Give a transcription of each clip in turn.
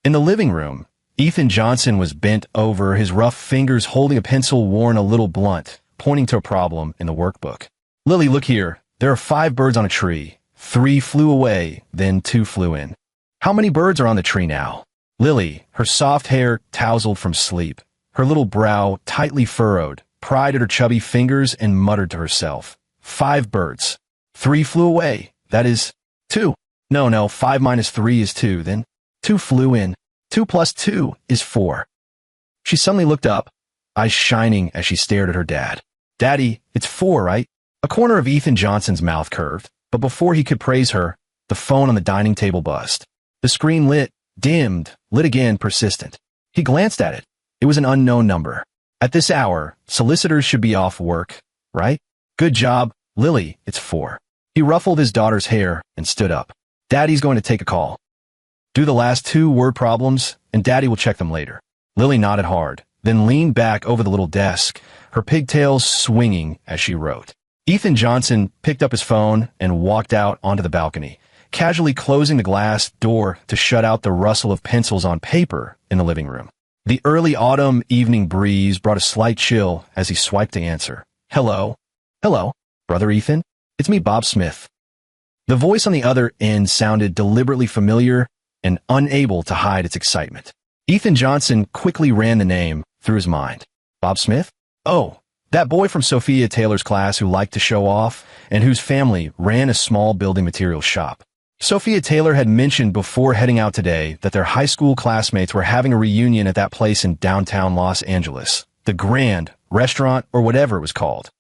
In the living room, Ethan Johnson was bent over, his rough fingers holding a pencil worn a little blunt, pointing to a problem in the workbook. Lily, look here. There are 5 birds on a tree. 3 flew away, then 2 flew in. How many birds are on the tree now? Lily, her soft hair tousled from sleep, her little brow tightly furrowed, pried at her chubby fingers and muttered to herself. 5 birds. 3 flew away. That is 2. No, 5 minus 3 is 2, then 2 flew in. 2 plus 2 is 4. She suddenly looked up, eyes shining as she stared at her dad. Daddy, it's 4, right? A corner of Ethan Johnson's mouth curved, but before he could praise her, the phone on the dining table buzzed. The screen lit, dimmed, lit again, persistent. He glanced at it. It was an unknown number. At this hour, solicitors should be off work, right? Good job, Lily, it's 4. He ruffled his daughter's hair and stood up. Daddy's going to take a call. Do the last 2 word problems, and Daddy will check them later. Lily nodded hard, then leaned back over the little desk, her pigtails swinging as she wrote. Ethan Johnson picked up his phone and walked out onto the balcony, casually closing the glass door to shut out the rustle of pencils on paper in the living room. The early autumn evening breeze brought a slight chill as he swiped to answer. Hello? Hello, Brother Ethan? It's me, Bob Smith. The voice on the other end sounded deliberately familiar and unable to hide its excitement. Ethan Johnson quickly ran the name through his mind. Bob Smith? Oh, that boy from Sophia Taylor's class who liked to show off and whose family ran a small building materials shop. Sophia Taylor had mentioned before heading out today that their high school classmates were having a reunion at that place in downtown Los Angeles, the Grand Restaurant or whatever it was called.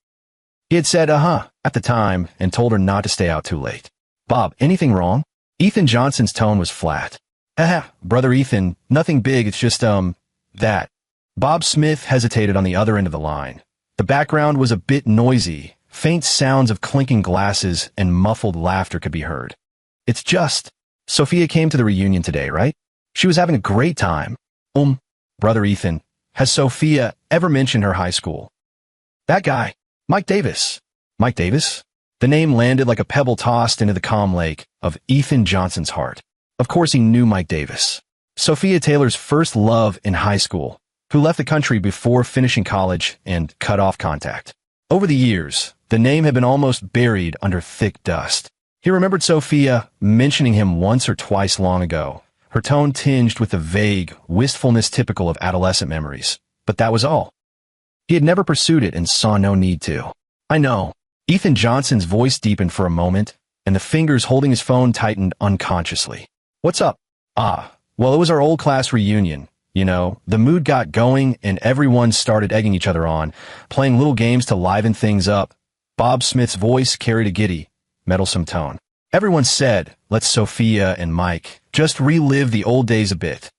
He had said, at the time and told her not to stay out too late. Bob, anything wrong? Ethan Johnson's tone was flat. Brother Ethan, nothing big, it's just, that. Bob Smith hesitated on the other end of the line. The background was a bit noisy. Faint sounds of clinking glasses and muffled laughter could be heard. It's just, Sophia came to the reunion today, right? She was having a great time. Brother Ethan, has Sophia ever mentioned her high school? That guy, Mike Davis. Mike Davis? The name landed like a pebble tossed into the calm lake of Ethan Johnson's heart. Of course he knew Mike Davis. Sophia Taylor's first love in high school, who left the country before finishing college and cut off contact. Over the years, the name had been almost buried under thick dust. He remembered Sophia mentioning him once or twice long ago, her tone tinged with the vague wistfulness typical of adolescent memories. But that was all. He had never pursued it and saw no need to. I know. Ethan Johnson's voice deepened for a moment, and the fingers holding his phone tightened unconsciously. What's up? Well, it was our old class reunion. You know, the mood got going and everyone started egging each other on, playing little games to liven things up. Bob Smith's voice carried a giddy, meddlesome tone. Everyone said, let's Sophia and Mike just relive the old days a bit.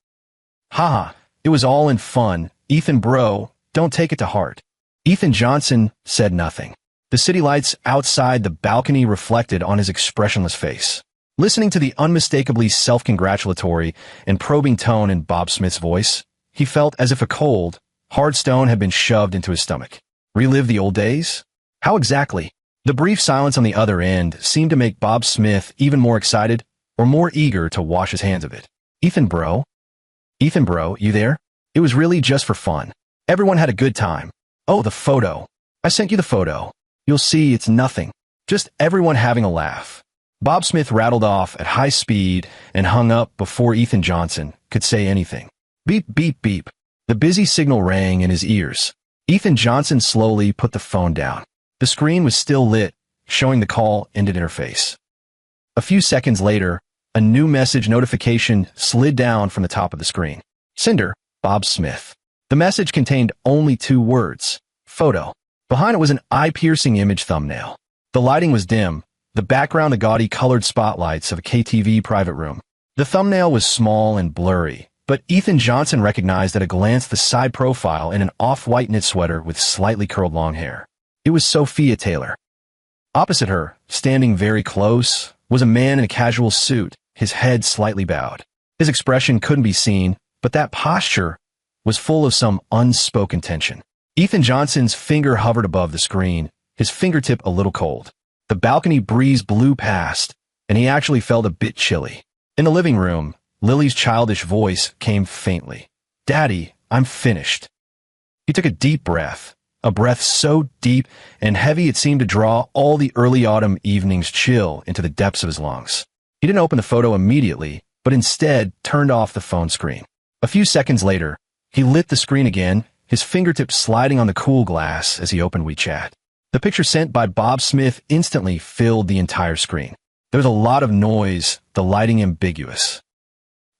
It was all in fun. Ethan bro, don't take it to heart. Ethan Johnson said nothing. The city lights outside the balcony reflected on his expressionless face. Listening to the unmistakably self-congratulatory and probing tone in Bob Smith's voice, he felt as if a cold, hard stone had been shoved into his stomach. Relive the old days? How exactly? The brief silence on the other end seemed to make Bob Smith even more excited or more eager to wash his hands of it. Ethan bro, you there? It was really just for fun. Everyone had a good time. Oh, the photo. I sent you the photo. You'll see it's nothing. Just everyone having a laugh. Bob Smith rattled off at high speed and hung up before Ethan Johnson could say anything. Beep, beep, beep. The busy signal rang in his ears. Ethan Johnson slowly put the phone down. The screen was still lit, showing the call ended interface. A few seconds later, a new message notification slid down from the top of the screen. Sender, Bob Smith. The message contained only 2 words. Photo. Behind it was an eye-piercing image thumbnail. The lighting was dim, the background the gaudy colored spotlights of a KTV private room. The thumbnail was small and blurry, but Ethan Johnson recognized at a glance the side profile in an off-white knit sweater with slightly curled long hair. It was Sophia Taylor. Opposite her, standing very close, was a man in a casual suit, his head slightly bowed. His expression couldn't be seen, but that posture was full of some unspoken tension. Ethan Johnson's finger hovered above the screen, his fingertip a little cold. The balcony breeze blew past, and he actually felt a bit chilly. In the living room, Lily's childish voice came faintly. "Daddy, I'm finished." He took a deep breath, a breath so deep and heavy it seemed to draw all the early autumn evening's chill into the depths of his lungs. He didn't open the photo immediately, but instead turned off the phone screen. A few seconds later, he lit the screen again, his fingertips sliding on the cool glass as he opened WeChat. The picture sent by Bob Smith instantly filled the entire screen. There was a lot of noise, the lighting ambiguous.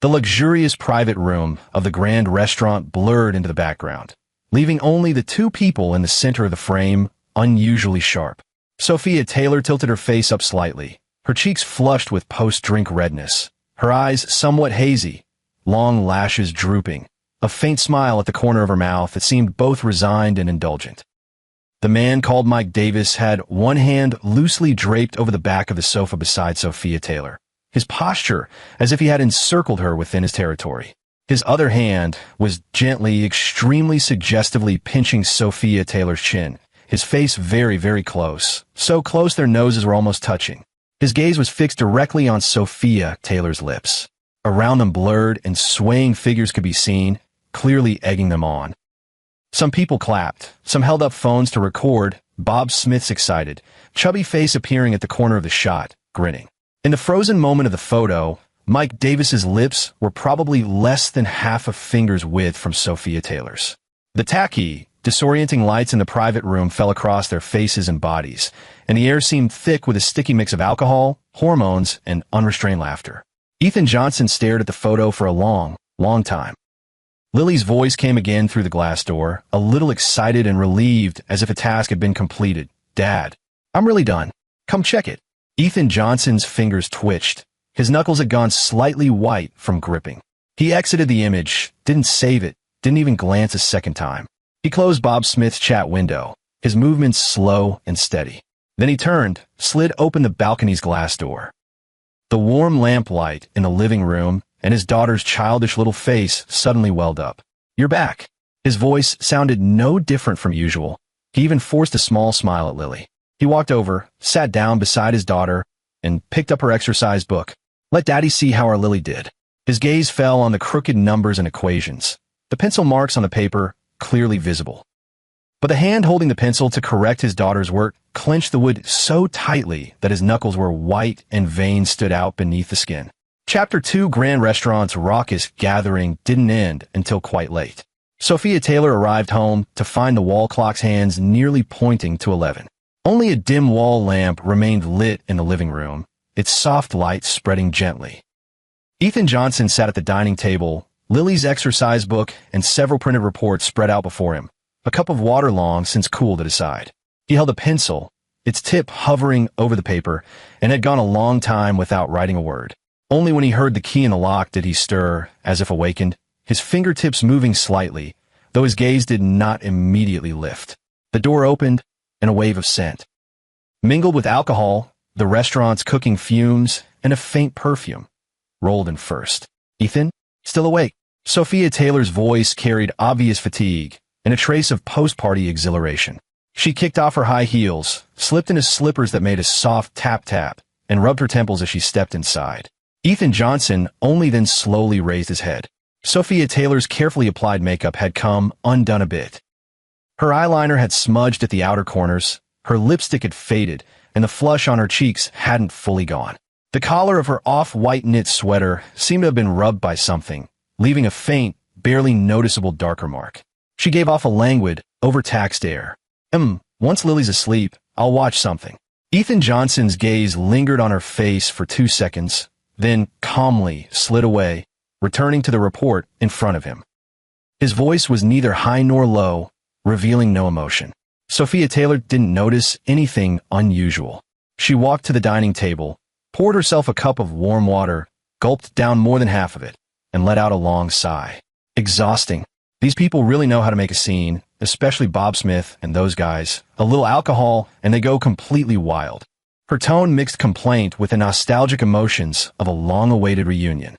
The luxurious private room of the grand restaurant blurred into the background, leaving only the two people in the center of the frame, unusually sharp. Sophia Taylor tilted her face up slightly, her cheeks flushed with post-drink redness, her eyes somewhat hazy, long lashes drooping, a faint smile at the corner of her mouth that seemed both resigned and indulgent. The man called Mike Davis had one hand loosely draped over the back of the sofa beside Sophia Taylor, his posture as if he had encircled her within his territory. His other hand was gently, extremely suggestively pinching Sophia Taylor's chin, his face very, very close, so close their noses were almost touching. His gaze was fixed directly on Sophia Taylor's lips. Around them blurred and swaying figures could be seen, clearly egging them on. Some people clapped, some held up phones to record, Bob Smith's excited, chubby face appearing at the corner of the shot, grinning. In the frozen moment of the photo, Mike Davis's lips were probably less than half a finger's width from Sophia Taylor's. The tacky, disorienting lights in the private room fell across their faces and bodies, and the air seemed thick with a sticky mix of alcohol, hormones, and unrestrained laughter. Ethan Johnson stared at the photo for a long, long time. Lily's voice came again through the glass door, a little excited and relieved as if a task had been completed. "Dad, I'm really done. Come check it." Ethan Johnson's fingers twitched. His knuckles had gone slightly white from gripping. He exited the image, didn't save it, didn't even glance a second time. He closed Bob Smith's chat window, his movements slow and steady. Then he turned, slid open the balcony's glass door. The warm lamplight in the living room and his daughter's childish little face suddenly welled up. "You're back." His voice sounded no different from usual. He even forced a small smile at Lily. He walked over, sat down beside his daughter, and picked up her exercise book. "Let Daddy see how our Lily did." His gaze fell on the crooked numbers and equations, the pencil marks on the paper clearly visible. But the hand holding the pencil to correct his daughter's work clenched the wood so tightly that his knuckles were white and veins stood out beneath the skin. Chapter 2 Grand Restaurant's raucous gathering didn't end until quite late. Sophia Taylor arrived home to find the wall clock's hands nearly pointing to 11. Only a dim wall lamp remained lit in the living room, its soft light spreading gently. Ethan Johnson sat at the dining table, Lily's exercise book and several printed reports spread out before him, a cup of water long since cooled at his side. He held a pencil, its tip hovering over the paper, and had gone a long time without writing a word. Only when he heard the key in the lock did he stir, as if awakened, his fingertips moving slightly, though his gaze did not immediately lift. The door opened, and a wave of scent. Mingled with alcohol, the restaurant's cooking fumes, and a faint perfume, rolled in first. "Ethan? Still awake?" Sophia Taylor's voice carried obvious fatigue and a trace of post-party exhilaration. She kicked off her high heels, slipped into slippers that made a soft tap-tap, and rubbed her temples as she stepped inside. Ethan Johnson only then slowly raised his head. Sophia Taylor's carefully applied makeup had come undone a bit. Her eyeliner had smudged at the outer corners, her lipstick had faded, and the flush on her cheeks hadn't fully gone. The collar of her off-white knit sweater seemed to have been rubbed by something, leaving a faint, barely noticeable darker mark. She gave off a languid, overtaxed air. Once Lily's asleep, I'll watch something." Ethan Johnson's gaze lingered on her face for 2 seconds, then calmly slid away, returning to the report in front of him. His voice was neither high nor low, revealing no emotion. Sophia Taylor didn't notice anything unusual. She walked to the dining table, poured herself a cup of warm water, gulped down more than half of it, and let out a long sigh. Exhausting. These people really know how to make a scene, especially Bob Smith and those guys. A little alcohol, and they go completely wild. Her tone mixed complaint with the nostalgic emotions of a long-awaited reunion.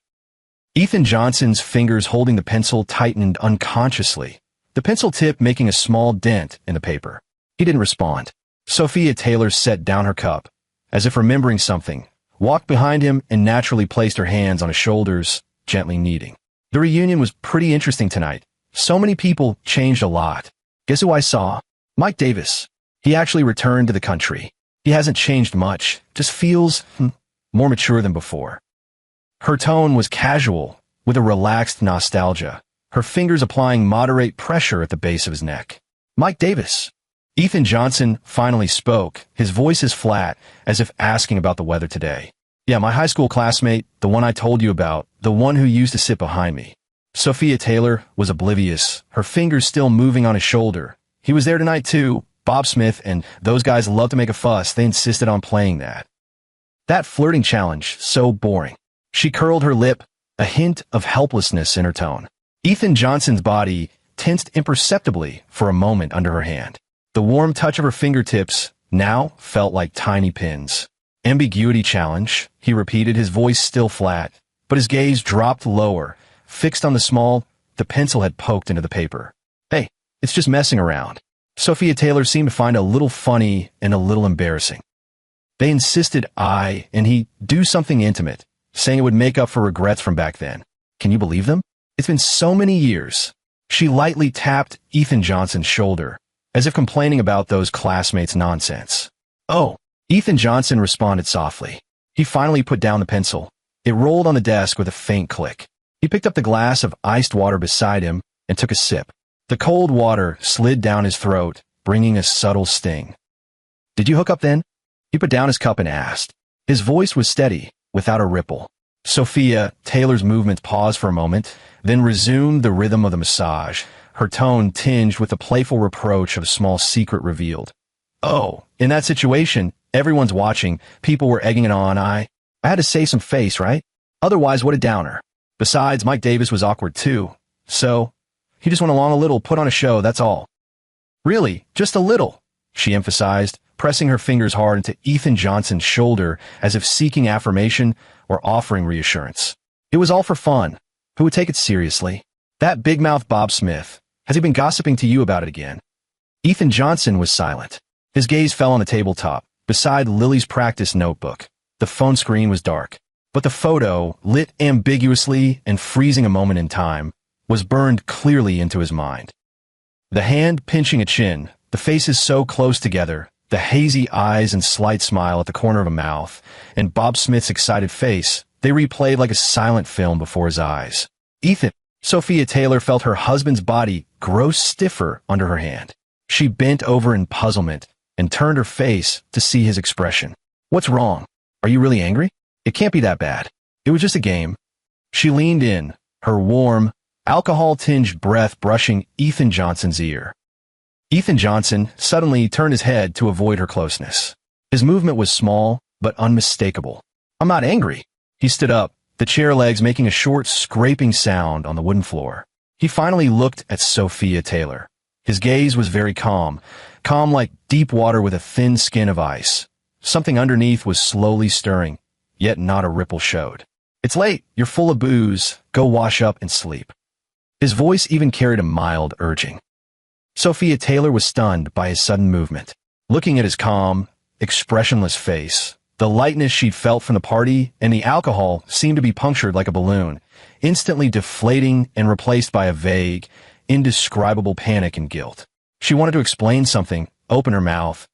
Ethan Johnson's fingers holding the pencil tightened unconsciously, the pencil tip making a small dent in the paper. He didn't respond. Sophia Taylor set down her cup, as if remembering something, walked behind him and naturally placed her hands on his shoulders, gently kneading. The reunion was pretty interesting tonight. So many people changed a lot. Guess who I saw? Mike Davis. He actually returned to the country. He hasn't changed much, just feels more mature than before. Her tone was casual, with a relaxed nostalgia, her fingers applying moderate pressure at the base of his neck. Mike Davis. Ethan Johnson finally spoke, his voice as flat, as if asking about the weather today. Yeah, my high school classmate, the one I told you about, the one who used to sit behind me. Sophia Taylor was oblivious, her fingers still moving on his shoulder. He was there tonight too. Bob Smith and those guys love to make a fuss. They insisted on playing that. That flirting challenge, so boring. She curled her lip, a hint of helplessness in her tone. Ethan Johnson's body tensed imperceptibly for a moment under her hand. The warm touch of her fingertips now felt like tiny pins. Ambiguity challenge, he repeated, his voice still flat, but his gaze dropped lower, fixed on the pencil had poked into the paper. Hey, it's just messing around. Sophia Taylor seemed to find a little funny and a little embarrassing. They insisted and he do something intimate, saying it would make up for regrets from back then. Can you believe them? It's been so many years. She lightly tapped Ethan Johnson's shoulder, as if complaining about those classmates' nonsense. Oh, Ethan Johnson responded softly. He finally put down the pencil. It rolled on the desk with a faint click. He picked up the glass of iced water beside him and took a sip. The cold water slid down his throat, bringing a subtle sting. Did you hook up then? He put down his cup and asked. His voice was steady, without a ripple. Sophia Taylor's movements paused for a moment, then resumed the rhythm of the massage, her tone tinged with the playful reproach of a small secret revealed. Oh, in that situation, everyone's watching, people were egging it on. I had to save some face, right? Otherwise, what a downer. Besides, Mike Davis was awkward too. So, he just went along a little, put on a show, that's all. Really, just a little, she emphasized, pressing her fingers hard into Ethan Johnson's shoulder as if seeking affirmation or offering reassurance. It was all for fun. Who would take it seriously? That big-mouth Bob Smith. Has he been gossiping to you about it again? Ethan Johnson was silent. His gaze fell on the tabletop, beside Lily's practice notebook. The phone screen was dark, but the photo, lit ambiguously and freezing a moment in time, was burned clearly into his mind. The hand pinching a chin, the faces so close together, the hazy eyes and slight smile at the corner of a mouth, and Bob Smith's excited face, they replayed like a silent film before his eyes. Ethan, Sophia Taylor felt her husband's body grow stiffer under her hand. She bent over in puzzlement and turned her face to see his expression. What's wrong? Are you really angry? It can't be that bad. It was just a game. She leaned in, her warm, alcohol-tinged breath brushing Ethan Johnson's ear. Ethan Johnson suddenly turned his head to avoid her closeness. His movement was small, but unmistakable. I'm not angry. He stood up, the chair legs making a short, scraping sound on the wooden floor. He finally looked at Sophia Taylor. His gaze was very calm like deep water with a thin skin of ice. Something underneath was slowly stirring, yet not a ripple showed. It's late. You're full of booze. Go wash up and sleep. His voice even carried a mild urging. Sophia Taylor was stunned by his sudden movement. Looking at his calm, expressionless face, the lightness she'd felt from the party and the alcohol seemed to be punctured like a balloon, instantly deflating and replaced by a vague, indescribable panic and guilt. She wanted to explain something, open her mouth.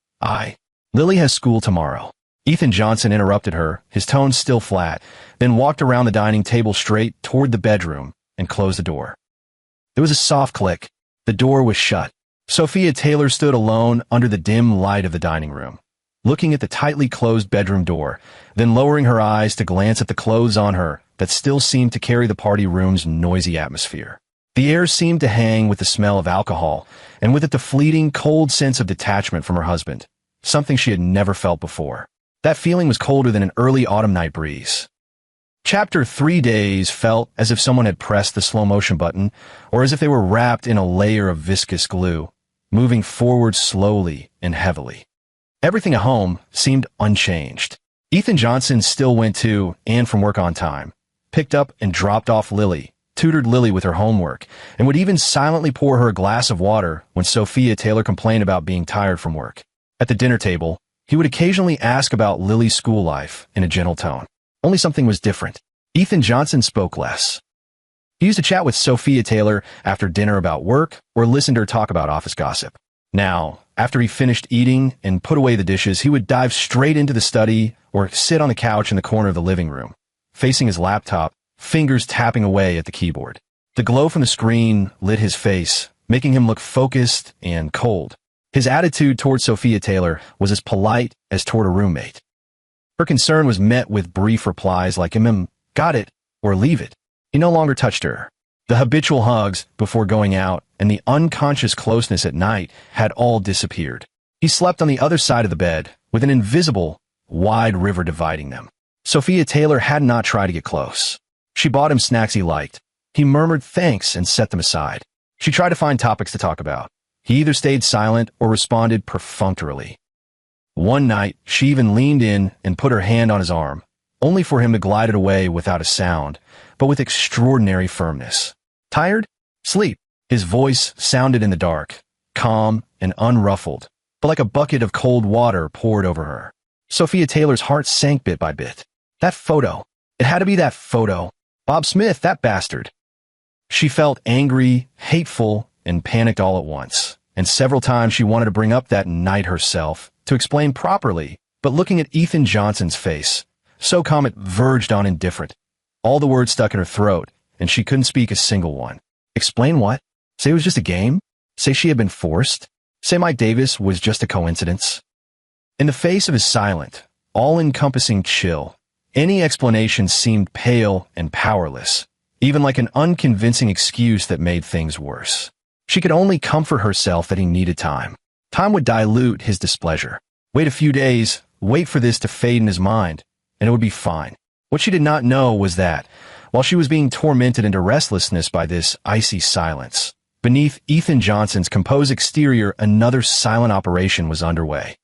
Lily has school tomorrow. Ethan Johnson interrupted her, his tone still flat, then walked around the dining table straight toward the bedroom and closed the door. There was a soft click. The door was shut. Sophia Taylor stood alone under the dim light of the dining room, looking at the tightly closed bedroom door, then lowering her eyes to glance at the clothes on her that still seemed to carry the party room's noisy atmosphere. The air seemed to hang with the smell of alcohol, and with it the fleeting, cold sense of detachment from her husband, something she had never felt before. That feeling was colder than an early autumn night breeze. Chapter 3 days felt as if someone had pressed the slow-motion button, or as if they were wrapped in a layer of viscous glue, moving forward slowly and heavily. Everything at home seemed unchanged. Ethan Johnson still went to and from work on time, picked up and dropped off Lily, tutored Lily with her homework, and would even silently pour her a glass of water when Sophia Taylor complained about being tired from work. At the dinner table, he would occasionally ask about Lily's school life in a gentle tone. Only something was different. Ethan Johnson spoke less. He used to chat with Sophia Taylor after dinner about work or listen to her talk about office gossip. Now, after he finished eating and put away the dishes, he would dive straight into the study or sit on the couch in the corner of the living room, facing his laptop, fingers tapping away at the keyboard. The glow from the screen lit his face, making him look focused and cold. His attitude toward Sophia Taylor was as polite as toward a roommate. Her concern was met with brief replies like got it, or leave it. He no longer touched her. The habitual hugs before going out and the unconscious closeness at night had all disappeared. He slept on the other side of the bed, with an invisible, wide river dividing them. Sophia Taylor had not tried to get close. She bought him snacks he liked. He murmured thanks and set them aside. She tried to find topics to talk about. He either stayed silent or responded perfunctorily. One night, she even leaned in and put her hand on his arm, only for him to glide it away without a sound, but with extraordinary firmness. Tired? Sleep. His voice sounded in the dark, calm and unruffled, but like a bucket of cold water poured over her. Sophia Taylor's heart sank bit by bit. That photo. It had to be that photo. Bob Smith, that bastard. She felt angry, hateful, and panicked all at once, and several times she wanted to bring up that night herself to explain properly, but looking at Ethan Johnson's face, so calm it verged on indifferent. All the words stuck in her throat, and she couldn't speak a single one. Explain what? Say it was just a game? Say she had been forced? Say Mike Davis was just a coincidence? In the face of his silent, all-encompassing chill, any explanation seemed pale and powerless, even like an unconvincing excuse that made things worse. She could only comfort herself that he needed time. Time would dilute his displeasure. Wait a few days, wait for this to fade in his mind, and it would be fine. What she did not know was that, while she was being tormented into restlessness by this icy silence, beneath Ethan Johnson's composed exterior, another silent operation was underway.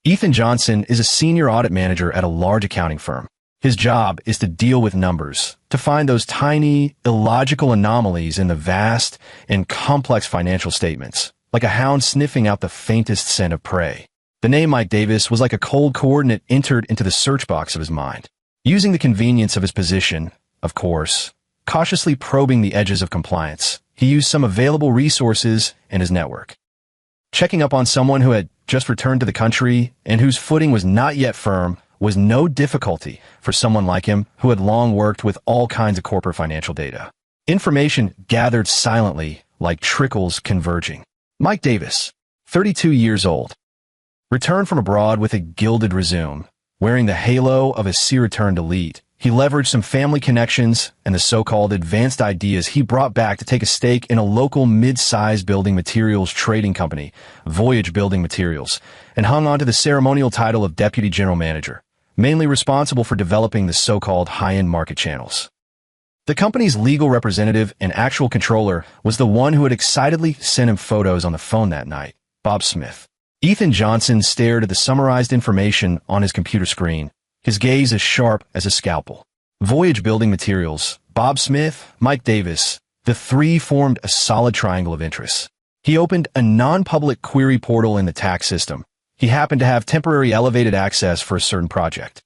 Ethan Johnson is a senior audit manager at a large accounting firm. His job is to deal with numbers, to find those tiny, illogical anomalies in the vast and complex financial statements, like a hound sniffing out the faintest scent of prey. The name Mike Davis was like a cold coordinate entered into the search box of his mind. Using the convenience of his position, of course, cautiously probing the edges of compliance, he used some available resources and his network. Checking up on someone who had just returned to the country and whose footing was not yet firm was no difficulty for someone like him who had long worked with all kinds of corporate financial data. Information gathered silently like trickles converging. Mike Davis, 32 years old, returned from abroad with a gilded resume. Wearing the halo of a sea-returned elite, he leveraged some family connections and the so-called advanced ideas he brought back to take a stake in a local mid-sized building materials trading company, Voyage Building Materials, and hung on to the ceremonial title of Deputy General Manager, mainly responsible for developing the so-called high-end market channels. The company's legal representative and actual controller was the one who had excitedly sent him photos on the phone that night, Bob Smith. Ethan Johnson stared at the summarized information on his computer screen, his gaze as sharp as a scalpel. Voyage Building Materials, Bob Smith, Mike Davis, the three formed a solid triangle of interests. He opened a non-public query portal in the tax system. He happened to have temporary elevated access for a certain project,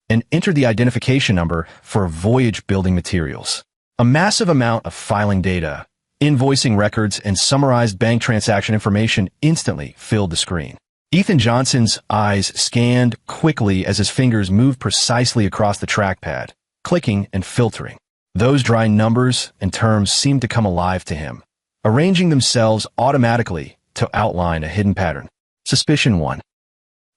and entered the identification number for Voyage Building Materials. A massive amount of filing data, invoicing records, and summarized bank transaction information instantly filled the screen. Ethan Johnson's eyes scanned quickly as his fingers moved precisely across the trackpad, clicking and filtering. Those dry numbers and terms seemed to come alive to him, arranging themselves automatically to outline a hidden pattern. Suspicion 1.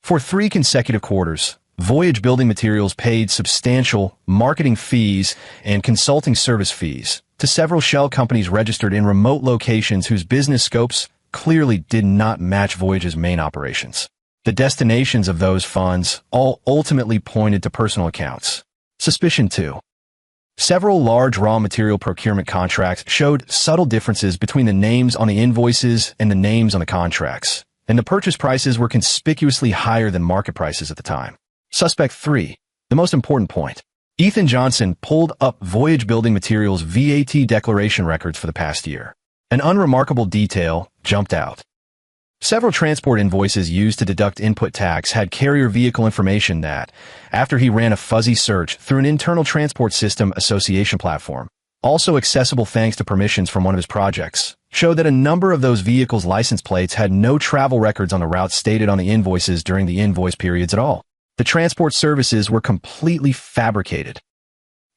For 3 consecutive quarters, Voyage Building Materials paid substantial marketing fees and consulting service fees to several shell companies registered in remote locations whose business scopes clearly did not match Voyage's main operations. The destinations of those funds all ultimately pointed to personal accounts. Suspicion 2. Several large raw material procurement contracts showed subtle differences between the names on the invoices and the names on the contracts, and the purchase prices were conspicuously higher than market prices at the time. Suspect 3. The most important point. Ethan Johnson pulled up Voyage Building Materials' VAT declaration records for the past year. An unremarkable detail jumped out. Several transport invoices used to deduct input tax had carrier vehicle information that, after he ran a fuzzy search through an internal transport system association platform, also accessible thanks to permissions from one of his projects, showed that a number of those vehicles' license plates had no travel records on the routes stated on the invoices during the invoice periods at all. The transport services were completely fabricated.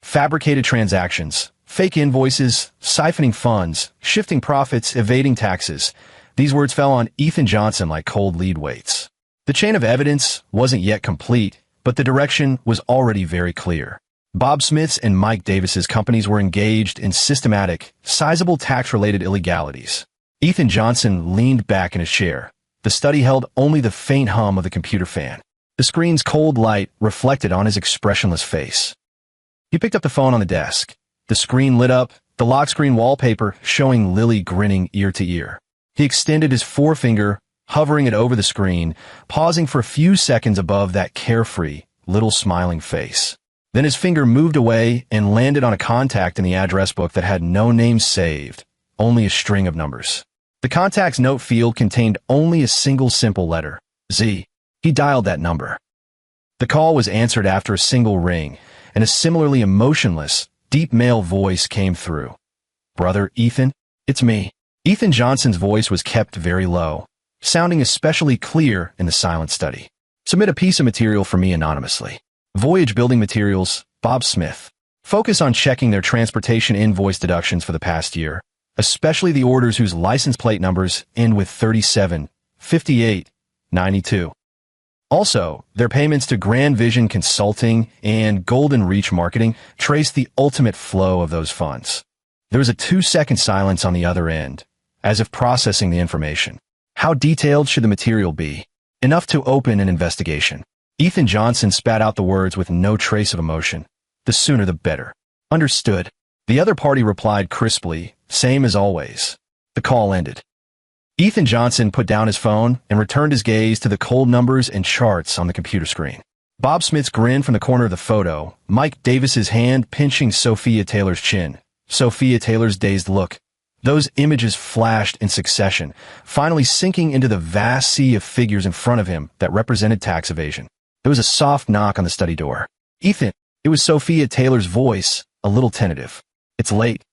Fabricated transactions, fake invoices, siphoning funds, shifting profits, evading taxes. These words fell on Ethan Johnson like cold lead weights. The chain of evidence wasn't yet complete, but the direction was already very clear. Bob Smith's and Mike Davis's companies were engaged in systematic, sizable tax-related illegalities. Ethan Johnson leaned back in his chair. The study held only the faint hum of the computer fan. The screen's cold light reflected on his expressionless face. He picked up the phone on the desk. The screen lit up, the lock screen wallpaper showing Lily grinning ear to ear. He extended his forefinger, hovering it over the screen, pausing for a few seconds above that carefree, little smiling face. Then his finger moved away and landed on a contact in the address book that had no name saved, only a string of numbers. The contact's note field contained only a single simple letter, Z. He dialed that number. The call was answered after a single ring, and a similarly emotionless, deep male voice came through. "Brother Ethan, it's me." Ethan Johnson's voice was kept very low, sounding especially clear in the silent study. "Submit a piece of material for me anonymously. Voyage Building Materials, Bob Smith. Focus on checking their transportation invoice deductions for the past year, especially the orders whose license plate numbers end with 37, 58, 92. Also, their payments to Grand Vision Consulting and Golden Reach Marketing trace the ultimate flow of those funds." There was a 2-second silence on the other end, as if processing the information. How detailed should the material be? Enough to open an investigation. Ethan Johnson spat out the words with no trace of emotion. "The sooner the better." "Understood." The other party replied crisply, "Same as always." The call ended. Ethan Johnson put down his phone and returned his gaze to the cold numbers and charts on the computer screen. Bob Smith's grin from the corner of the photo, Mike Davis's hand pinching Sophia Taylor's chin, Sophia Taylor's dazed look. Those images flashed in succession, finally sinking into the vast sea of figures in front of him that represented tax evasion. There was a soft knock on the study door. "Ethan," it was Sophia Taylor's voice, a little tentative. "It's late.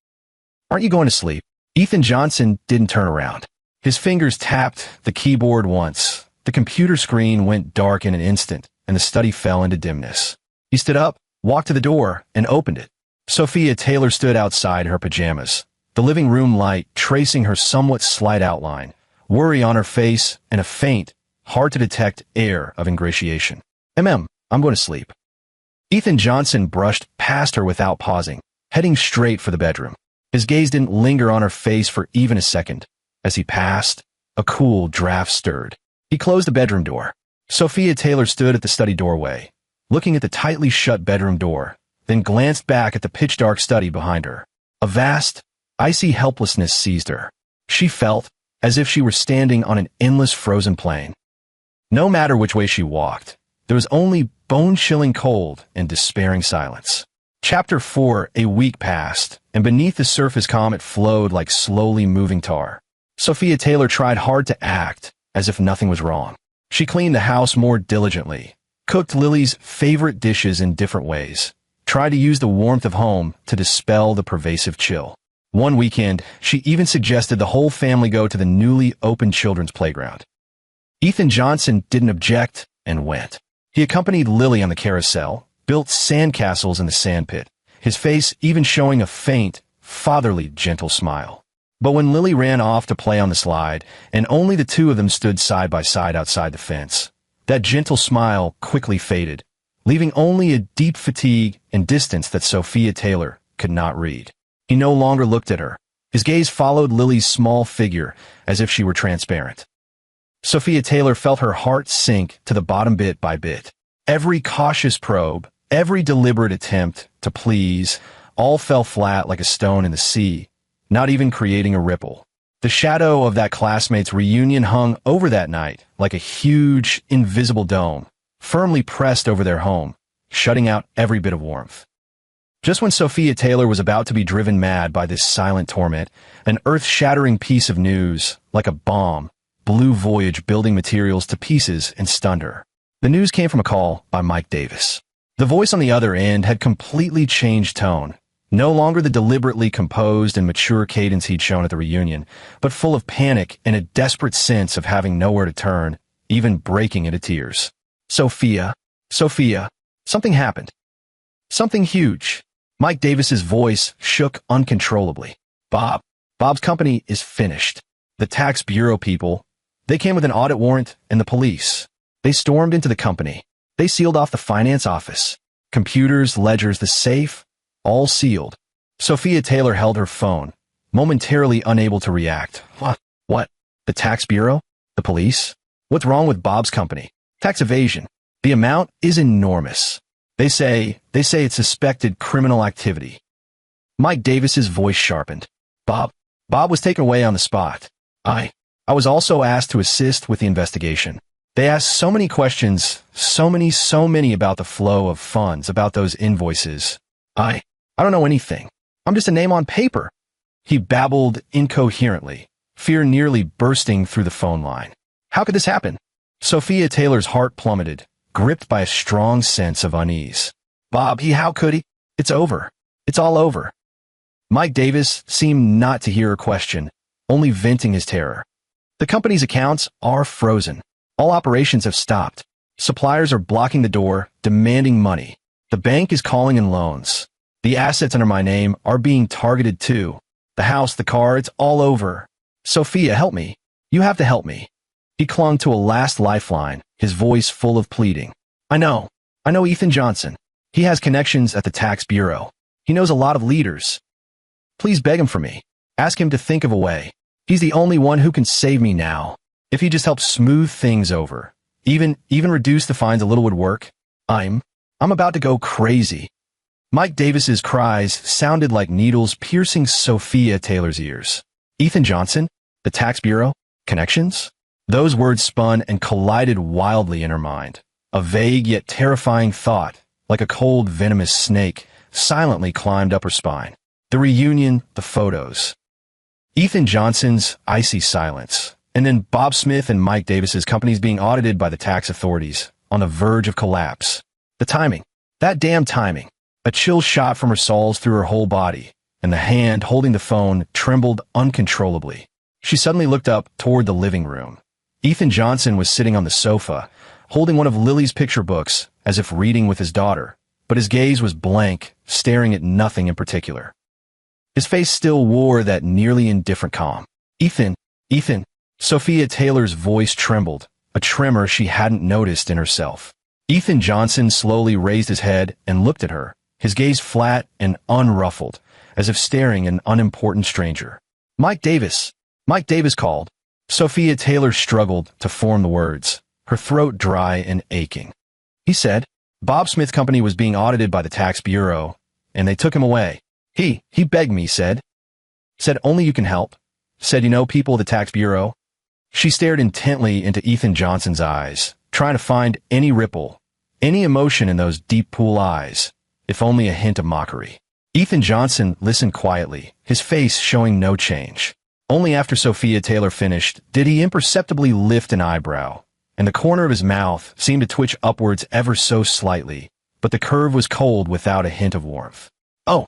Aren't you going to sleep?" Ethan Johnson didn't turn around. His fingers tapped the keyboard once. The computer screen went dark in an instant, and the study fell into dimness. He stood up, walked to the door, and opened it. Sophia Taylor stood outside her pajamas, the living room light tracing her somewhat slight outline, worry on her face, and a faint, hard-to-detect air of ingratiation. I'm going to sleep." Ethan Johnson brushed past her without pausing, heading straight for the bedroom. His gaze didn't linger on her face for even a second. As he passed, a cool draft stirred. He closed the bedroom door. Sophia Taylor stood at the study doorway, looking at the tightly shut bedroom door, then glanced back at the pitch-dark study behind her. A vast, icy helplessness seized her. She felt as if she were standing on an endless frozen plain. No matter which way she walked, there was only bone-chilling cold and despairing silence. Chapter 4. A week passed, and beneath the surface calm it flowed like slowly moving tar. Sophia Taylor tried hard to act as if nothing was wrong. She cleaned the house more diligently, cooked Lily's favorite dishes in different ways, tried to use the warmth of home to dispel the pervasive chill. One weekend, she even suggested the whole family go to the newly opened children's playground. Ethan Johnson didn't object and went. He accompanied Lily on the carousel, built sandcastles in the sandpit, his face even showing a faint, fatherly, gentle smile. But when Lily ran off to play on the slide, and only the two of them stood side by side outside the fence, that gentle smile quickly faded, leaving only a deep fatigue and distance that Sophia Taylor could not read. He no longer looked at her. His gaze followed Lily's small figure as if she were transparent. Sophia Taylor felt her heart sink to the bottom bit by bit. Every cautious probe, every deliberate attempt to please, all fell flat like a stone in the sea, not even creating a ripple. The shadow of that classmates' reunion hung over that night like a huge, invisible dome, firmly pressed over their home, shutting out every bit of warmth. Just when Sophia Taylor was about to be driven mad by this silent torment, an earth-shattering piece of news, like a bomb, blew Voyage Building Materials to pieces and stunned her. The news came from a call by Mike Davis. The voice on the other end had completely changed tone, No longer the deliberately composed and mature cadence he'd shown at the reunion, but full of panic and a desperate sense of having nowhere to turn, even breaking into tears. Sophia, Sophia, something happened. Something huge. Mike Davis's voice shook uncontrollably. Bob's company is finished. The tax bureau people, they came with an audit warrant and the police. They stormed into the company. They sealed off the finance office. Computers, ledgers, the safe, all sealed. Sophia Taylor held her phone, momentarily unable to react. What? The tax bureau? The police? What's wrong with Bob's company? Tax evasion. The amount is enormous. They say it's suspected criminal activity. Mike Davis's voice sharpened. Bob was taken away on the spot. I was also asked to assist with the investigation. They asked so many questions, so many about the flow of funds, about those invoices. I don't know anything. I'm just a name on paper. He babbled incoherently, fear nearly bursting through the phone line. How could this happen? Sophia Taylor's heart plummeted, gripped by a strong sense of unease. Bob, how could he? It's over. It's all over. Mike Davis seemed not to hear her question, only venting his terror. The company's accounts are frozen. All operations have stopped. Suppliers are blocking the door, demanding money. The bank is calling in loans. The assets under my name are being targeted too. The house, the car, it's all over. Sophia, help me. You have to help me. He clung to a last lifeline, his voice full of pleading. I know Ethan Johnson. He has connections at the tax bureau. He knows a lot of leaders. Please beg him for me. Ask him to think of a way. He's the only one who can save me now. If he just helps smooth things over, even reduce the fines a little would work. I'm about to go crazy. Mike Davis's cries sounded like needles piercing Sophia Taylor's ears. Ethan Johnson? The tax bureau? Connections? Those words spun and collided wildly in her mind. A vague yet terrifying thought, like a cold, venomous snake, silently climbed up her spine. The reunion, the photos. Ethan Johnson's icy silence. And then Bob Smith and Mike Davis's companies being audited by the tax authorities, on the verge of collapse. The timing. That damn timing. A chill shot from her soles through her whole body, and the hand holding the phone trembled uncontrollably. She suddenly looked up toward the living room. Ethan Johnson was sitting on the sofa, holding one of Lily's picture books, as if reading with his daughter, but his gaze was blank, staring at nothing in particular. His face still wore that nearly indifferent calm. Ethan. Sophia Taylor's voice trembled, a tremor she hadn't noticed in herself. Ethan Johnson slowly raised his head and looked at her, his gaze flat and unruffled, as if staring at an unimportant stranger. Mike Davis called. Sophia Taylor struggled to form the words, her throat dry and aching. He said, Bob Smith Company was being audited by the tax bureau, and they took him away. He begged me, said only you can help. Said, you know people at the tax bureau? She stared intently into Ethan Johnson's eyes, trying to find any ripple, any emotion in those deep pool eyes, if only a hint of mockery. Ethan Johnson listened quietly, his face showing no change. Only after Sophia Taylor finished did he imperceptibly lift an eyebrow, and the corner of his mouth seemed to twitch upwards ever so slightly, but the curve was cold without a hint of warmth. Oh,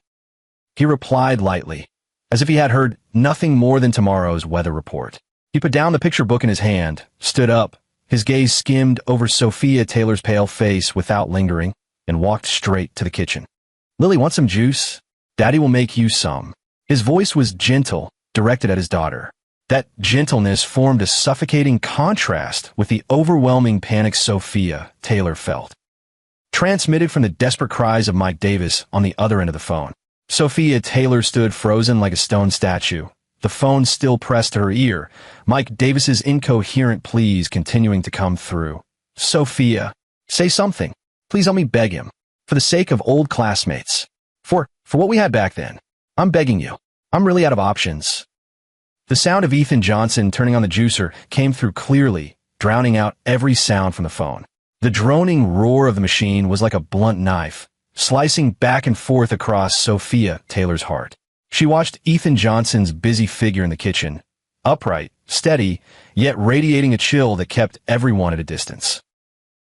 he replied lightly, as if he had heard nothing more than tomorrow's weather report. He put down the picture book in his hand, stood up, his gaze skimmed over Sophia Taylor's pale face without lingering, and walked straight to the kitchen. Lily, want some juice? Daddy will make you some. His voice was gentle, directed at his daughter. That gentleness formed a suffocating contrast with the overwhelming panic Sophia Taylor felt. Transmitted from the desperate cries of Mike Davis on the other end of the phone. Sophia Taylor stood frozen like a stone statue, the phone still pressed to her ear, Mike Davis's incoherent pleas continuing to come through. Sophia, say something. Please help me beg him. For the sake of old classmates. For what we had back then. I'm begging you. I'm really out of options. The sound of Ethan Johnson turning on the juicer came through clearly, drowning out every sound from the phone. The droning roar of the machine was like a blunt knife, slicing back and forth across Sophia Taylor's heart. She watched Ethan Johnson's busy figure in the kitchen, upright, steady, yet radiating a chill that kept everyone at a distance.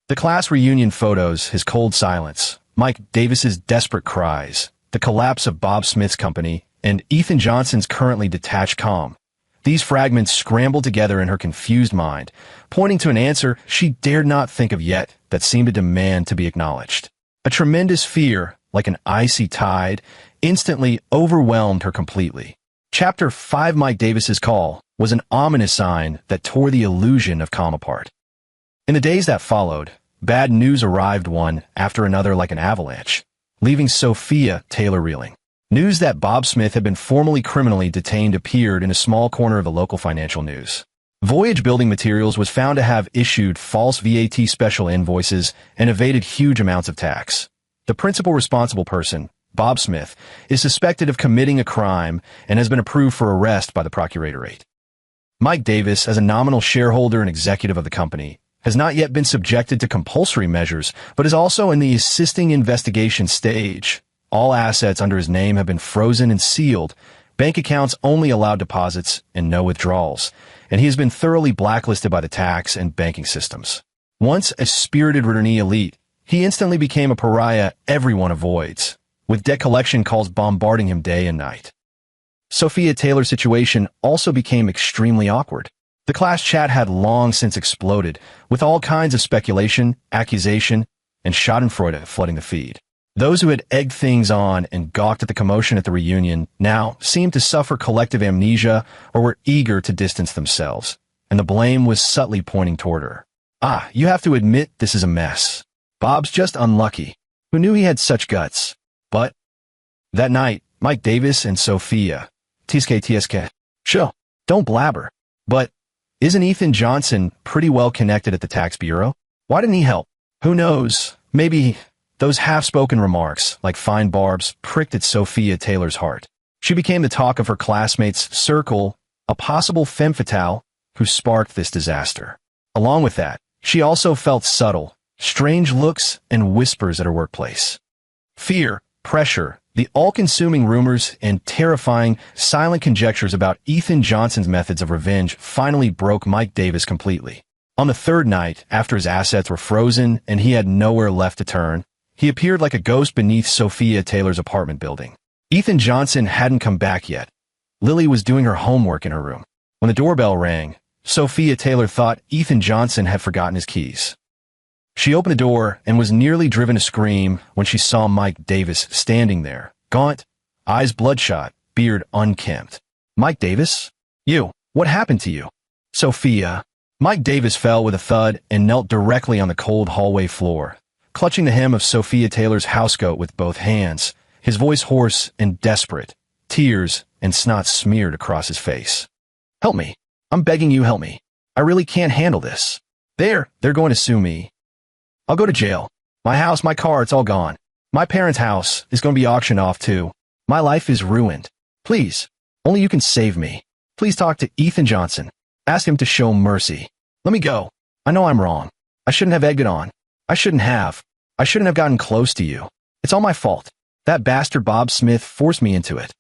The class reunion photos, his cold silence, Mike Davis's desperate cries, the collapse of Bob Smith's company, and Ethan Johnson's currently detached calm. These fragments scrambled together in her confused mind, pointing to an answer she dared not think of yet that seemed to demand to be acknowledged. A tremendous fear, like an icy tide, instantly overwhelmed her completely. Chapter 5 Mike Davis's call was an ominous sign that tore the illusion of calm apart. In the days that followed, bad news arrived one after another like an avalanche, leaving Sophia Taylor reeling. News that Bob Smith had been formally criminally detained appeared in a small corner of the local financial news. Voyage Building Materials was found to have issued false VAT special invoices and evaded huge amounts of tax. The principal responsible person, Bob Smith, is suspected of committing a crime and has been approved for arrest by the Procuratorate. Mike Davis, as a nominal shareholder and executive of the company, has not yet been subjected to compulsory measures, but is also in the assisting investigation stage. All assets under his name have been frozen and sealed, bank accounts only allow deposits and no withdrawals, and he has been thoroughly blacklisted by the tax and banking systems. Once a spirited returnee elite, he instantly became a pariah everyone avoids, with debt collection calls bombarding him day and night. Sophia Taylor's situation also became extremely awkward. The class chat had long since exploded, with all kinds of speculation, accusation, and schadenfreude flooding the feed. Those who had egged things on and gawked at the commotion at the reunion now seemed to suffer collective amnesia or were eager to distance themselves, and the blame was subtly pointing toward her. Ah, you have to admit this is a mess. Bob's just unlucky. Who knew he had such guts? But that night, Mike Davis and Sophia, TSK, sure, don't blabber. But isn't Ethan Johnson pretty well connected at the tax bureau? Why didn't he help? Who knows? Maybe those half-spoken remarks, like fine barbs, pricked at Sophia Taylor's heart. She became the talk of her classmates' circle, a possible femme fatale who sparked this disaster. Along with that, she also felt subtle, strange looks and whispers at her workplace. Fear, pressure, the all-consuming rumors, and terrifying, silent conjectures about Ethan Johnson's methods of revenge finally broke Mike Davis completely. On the third night, after his assets were frozen and he had nowhere left to turn, he appeared like a ghost beneath Sophia Taylor's apartment building. Ethan Johnson hadn't come back yet. Lily was doing her homework in her room. When the doorbell rang, Sophia Taylor thought Ethan Johnson had forgotten his keys. She opened the door and was nearly driven to scream when she saw Mike Davis standing there, gaunt, eyes bloodshot, beard unkempt. Mike Davis? You, what happened to you? Sophia. Mike Davis fell with a thud and knelt directly on the cold hallway floor, clutching the hem of Sophia Taylor's housecoat with both hands, his voice hoarse and desperate, tears and snot smeared across his face. Help me. I'm begging you, help me. I really can't handle this. They're going to sue me. I'll go to jail. My house, my car, it's all gone. My parents' house is going to be auctioned off too. My life is ruined. Please, only you can save me. Please talk to Ethan Johnson. Ask him to show mercy. Let me go. I know I'm wrong. I shouldn't have egged it on. I shouldn't have gotten close to you. It's all my fault. That bastard Bob Smith forced me into it.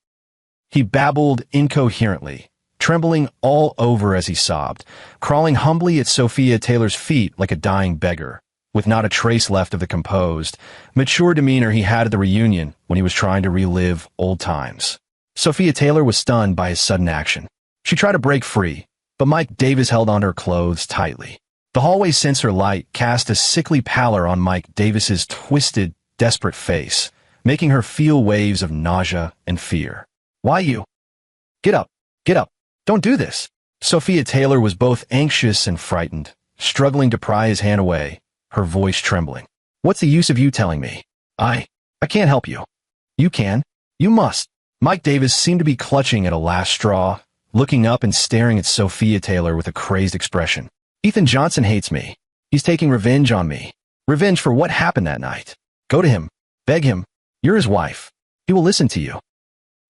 He babbled incoherently, trembling all over as he sobbed, crawling humbly at Sophia Taylor's feet like a dying beggar, with not a trace left of the composed, mature demeanor he had at the reunion when he was trying to relive old times. Sophia Taylor was stunned by his sudden action. She tried to break free, but Mike Davis held onto her clothes tightly. The hallway sensor light cast a sickly pallor on Mike Davis's twisted, desperate face, making her feel waves of nausea and fear. Why you? Get up. Get up. Don't do this. Sophia Taylor was both anxious and frightened, struggling to pry his hand away, her voice trembling. What's the use of you telling me? I can't help you. You can. You must. Mike Davis seemed to be clutching at a last straw, looking up and staring at Sophia Taylor with a crazed expression. Ethan Johnson hates me. He's taking revenge on me. Revenge for what happened that night. Go to him. Beg him. You're his wife. He will listen to you.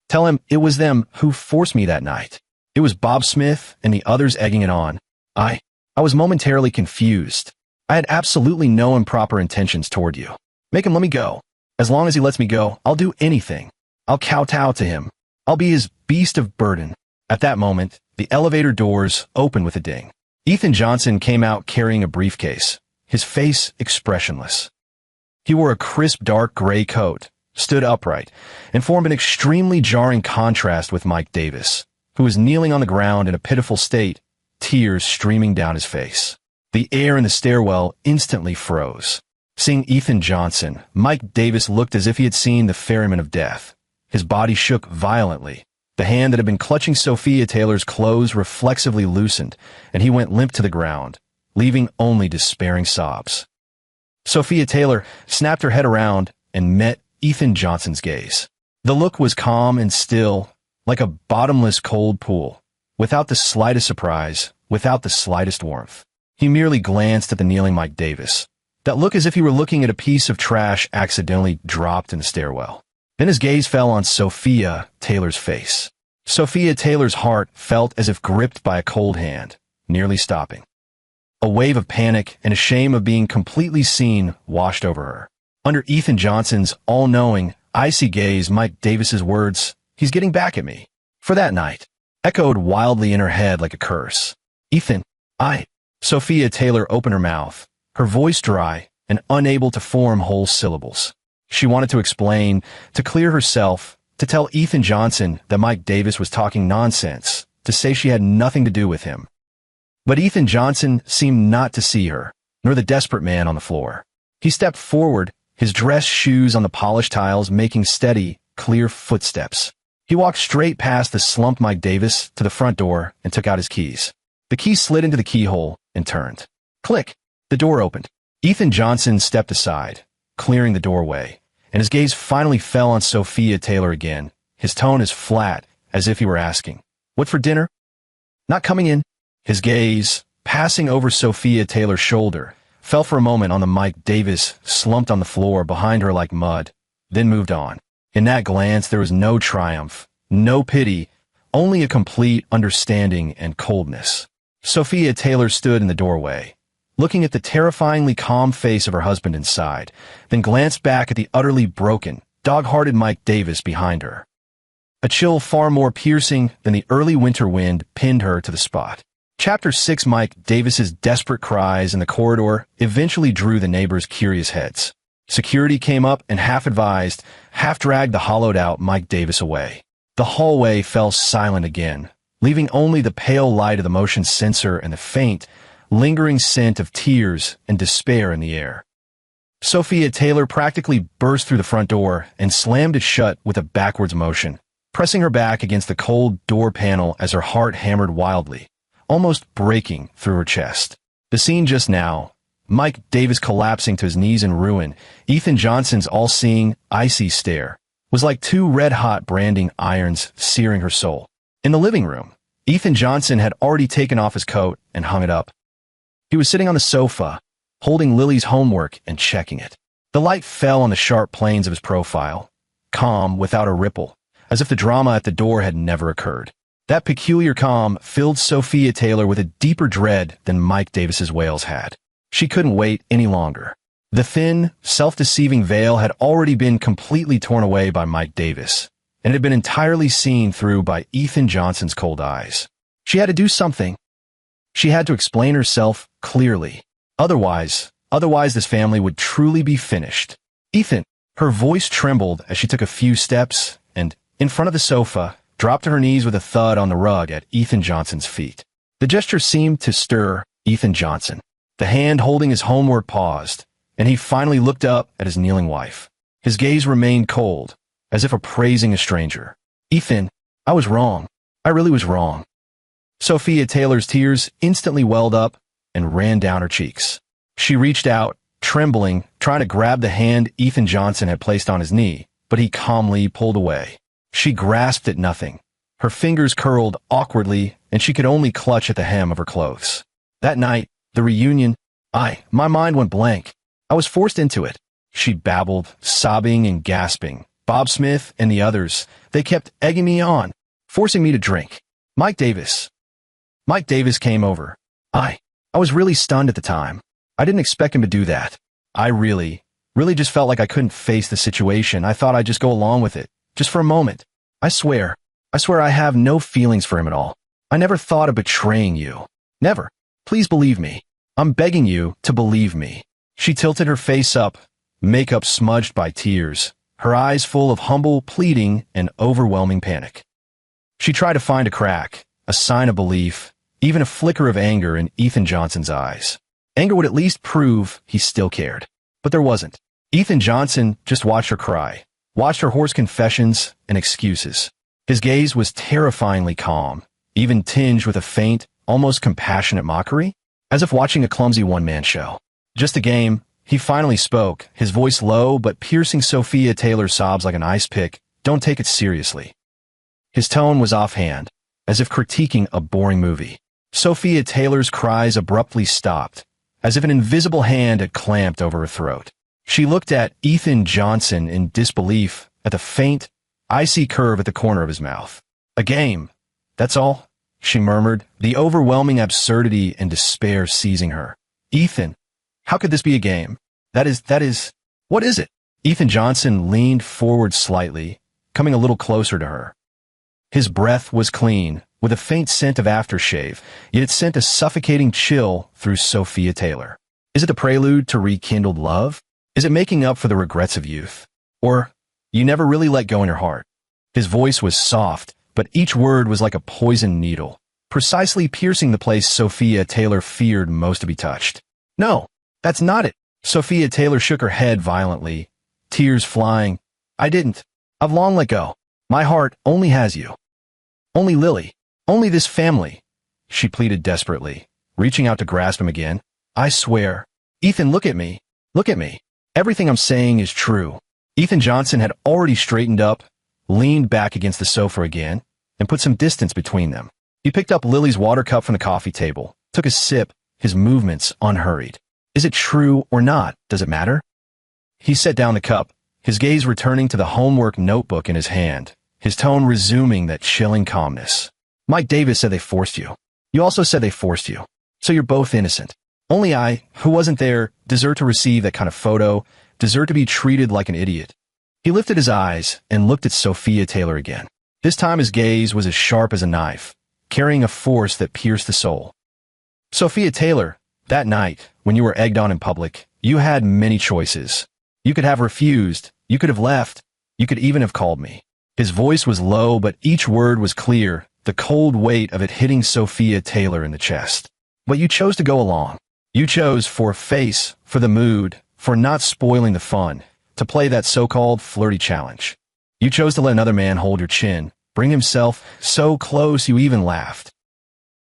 Tell him it was them who forced me that night. It was Bob Smith and the others egging it on. I was momentarily confused. I had absolutely no improper intentions toward you. Make him let me go. As long as he lets me go, I'll do anything. I'll kowtow to him. I'll be his beast of burden. At that moment, the elevator doors opened with a ding. Ethan Johnson came out carrying a briefcase, his face expressionless. He wore a crisp dark gray coat, stood upright, and formed an extremely jarring contrast with Mike Davis, who was kneeling on the ground in a pitiful state, tears streaming down his face. The air in the stairwell instantly froze. Seeing Ethan Johnson, Mike Davis looked as if he had seen the ferryman of death. His body shook violently. The hand that had been clutching Sophia Taylor's clothes reflexively loosened, and he went limp to the ground, leaving only despairing sobs. Sophia Taylor snapped her head around and met Ethan Johnson's gaze. The look was calm and still, like a bottomless cold pool, without the slightest surprise, without the slightest warmth. He merely glanced at the kneeling Mike Davis. That look as if he were looking at a piece of trash accidentally dropped in the stairwell. Then his gaze fell on Sophia Taylor's face. Sophia Taylor's heart felt as if gripped by a cold hand, nearly stopping. A wave of panic and a shame of being completely seen washed over her. Under Ethan Johnson's all-knowing, icy gaze, Mike Davis's words, "He's getting back at me," for that night, echoed wildly in her head like a curse. "Ethan, Sophia Taylor opened her mouth, her voice dry and unable to form whole syllables. She wanted to explain, to clear herself, to tell Ethan Johnson that Mike Davis was talking nonsense, to say she had nothing to do with him. But Ethan Johnson seemed not to see her, nor the desperate man on the floor. He stepped forward, his dress shoes on the polished tiles making steady, clear footsteps. He walked straight past the slumped Mike Davis to the front door and took out his keys. The key slid into the keyhole and turned. Click! The door opened. Ethan Johnson stepped aside, clearing the doorway, and his gaze finally fell on Sophia Taylor again, his tone as flat as if he were asking, "What for dinner?" "Not coming in." His gaze, passing over Sophia Taylor's shoulder, fell for a moment on the Mike Davis slumped on the floor behind her like mud, then moved on. In that glance there was no triumph, no pity, only a complete understanding and coldness. Sophia Taylor stood in the doorway, looking at the terrifyingly calm face of her husband inside, then glanced back at the utterly broken, dog-hearted Mike Davis behind her. A chill far more piercing than the early winter wind pinned her to the spot. Chapter 6. Mike Davis's desperate cries in the corridor eventually drew the neighbors' curious heads. Security came up and half-advised, half-dragged the hollowed-out Mike Davis away. The hallway fell silent again, leaving only the pale light of the motion sensor and the faint, lingering scent of tears and despair in the air. Sophia Taylor practically burst through the front door and slammed it shut with a backwards motion, pressing her back against the cold door panel as her heart hammered wildly, almost breaking through her chest. The scene just now, Mike Davis collapsing to his knees in ruin, Ethan Johnson's all-seeing, icy stare, was like two red-hot branding irons searing her soul. In the living room, Ethan Johnson had already taken off his coat and hung it up. He was sitting on the sofa, holding Lily's homework and checking it. The light fell on the sharp planes of his profile, calm without a ripple, as if the drama at the door had never occurred. That peculiar calm filled Sophia Taylor with a deeper dread than Mike Davis's wails had. She couldn't wait any longer. The thin, self-deceiving veil had already been completely torn away by Mike Davis, and it had been entirely seen through by Ethan Johnson's cold eyes. She had to do something. She had to explain herself clearly. Otherwise this family would truly be finished. "Ethan," her voice trembled as she took a few steps and, in front of the sofa, dropped to her knees with a thud on the rug at Ethan Johnson's feet. The gesture seemed to stir Ethan Johnson. The hand holding his homework paused, and he finally looked up at his kneeling wife. His gaze remained cold, as if appraising a stranger. "Ethan, I was wrong. I really was wrong." Sophia Taylor's tears instantly welled up and ran down her cheeks. She reached out, trembling, trying to grab the hand Ethan Johnson had placed on his knee, but he calmly pulled away. She grasped at nothing. Her fingers curled awkwardly, and she could only clutch at the hem of her clothes. That night, the reunion, my mind went blank. I was forced into it. She babbled, sobbing and gasping. Bob Smith and the others, they kept egging me on, forcing me to drink. Mike Davis came over. I was really stunned at the time. I didn't expect him to do that. I really just felt like I couldn't face the situation. I thought I'd just go along with it, just for a moment. I swear I have no feelings for him at all. I never thought of betraying you. Never. Please believe me. I'm begging you to believe me. She tilted her face up, makeup smudged by tears, her eyes full of humble pleading and overwhelming panic. She tried to find a crack, a sign of belief, even a flicker of anger in Ethan Johnson's eyes. Anger would at least prove he still cared. But there wasn't. Ethan Johnson just watched her cry, watched her hoarse confessions and excuses. His gaze was terrifyingly calm, even tinged with a faint, almost compassionate mockery, as if watching a clumsy one-man show. Just a game. He finally spoke, his voice low but piercing Sophia Taylor's sobs like an ice pick. Don't take it seriously. His tone was offhand, as if critiquing a boring movie. Sophia Taylor's cries abruptly stopped, as if an invisible hand had clamped over her throat. She looked at Ethan Johnson in disbelief at the faint, icy curve at the corner of his mouth. A game. That's all, she murmured, the overwhelming absurdity and despair seizing her. Ethan, how could this be a game? That is, what is it? Ethan Johnson leaned forward slightly, coming a little closer to her. His breath was clean, with a faint scent of aftershave, yet it sent a suffocating chill through Sophia Taylor. Is it a prelude to rekindled love? Is it making up for the regrets of youth? Or, you never really let go in your heart? His voice was soft, but each word was like a poisoned needle, precisely piercing the place Sophia Taylor feared most to be touched. No, that's not it. Sophia Taylor shook her head violently, tears flying. I didn't. I've long let go. My heart only has you. Only Lily. Only this family. She pleaded desperately, reaching out to grasp him again. I swear. Ethan, look at me. Look at me. Everything I'm saying is true. Ethan Johnson had already straightened up, leaned back against the sofa again, and put some distance between them. He picked up Lily's water cup from the coffee table, took a sip, his movements unhurried. Is it true or not? Does it matter? He set down the cup, his gaze returning to the homework notebook in his hand, his tone resuming that chilling calmness. Mike Davis said they forced you. You also said they forced you. So you're both innocent. Only I, who wasn't there, deserve to receive that kind of photo, deserve to be treated like an idiot. He lifted his eyes and looked at Sophia Taylor again. This time his gaze was as sharp as a knife, carrying a force that pierced the soul. Sophia Taylor, that night, when you were egged on in public, you had many choices. You could have refused, you could have left, you could even have called me. His voice was low, but each word was clear, the cold weight of it hitting Sophia Taylor in the chest. But you chose to go along. You chose for face, for the mood, for not spoiling the fun, to play that so-called flirty challenge. You chose to let another man hold your chin, bring himself so close you even laughed.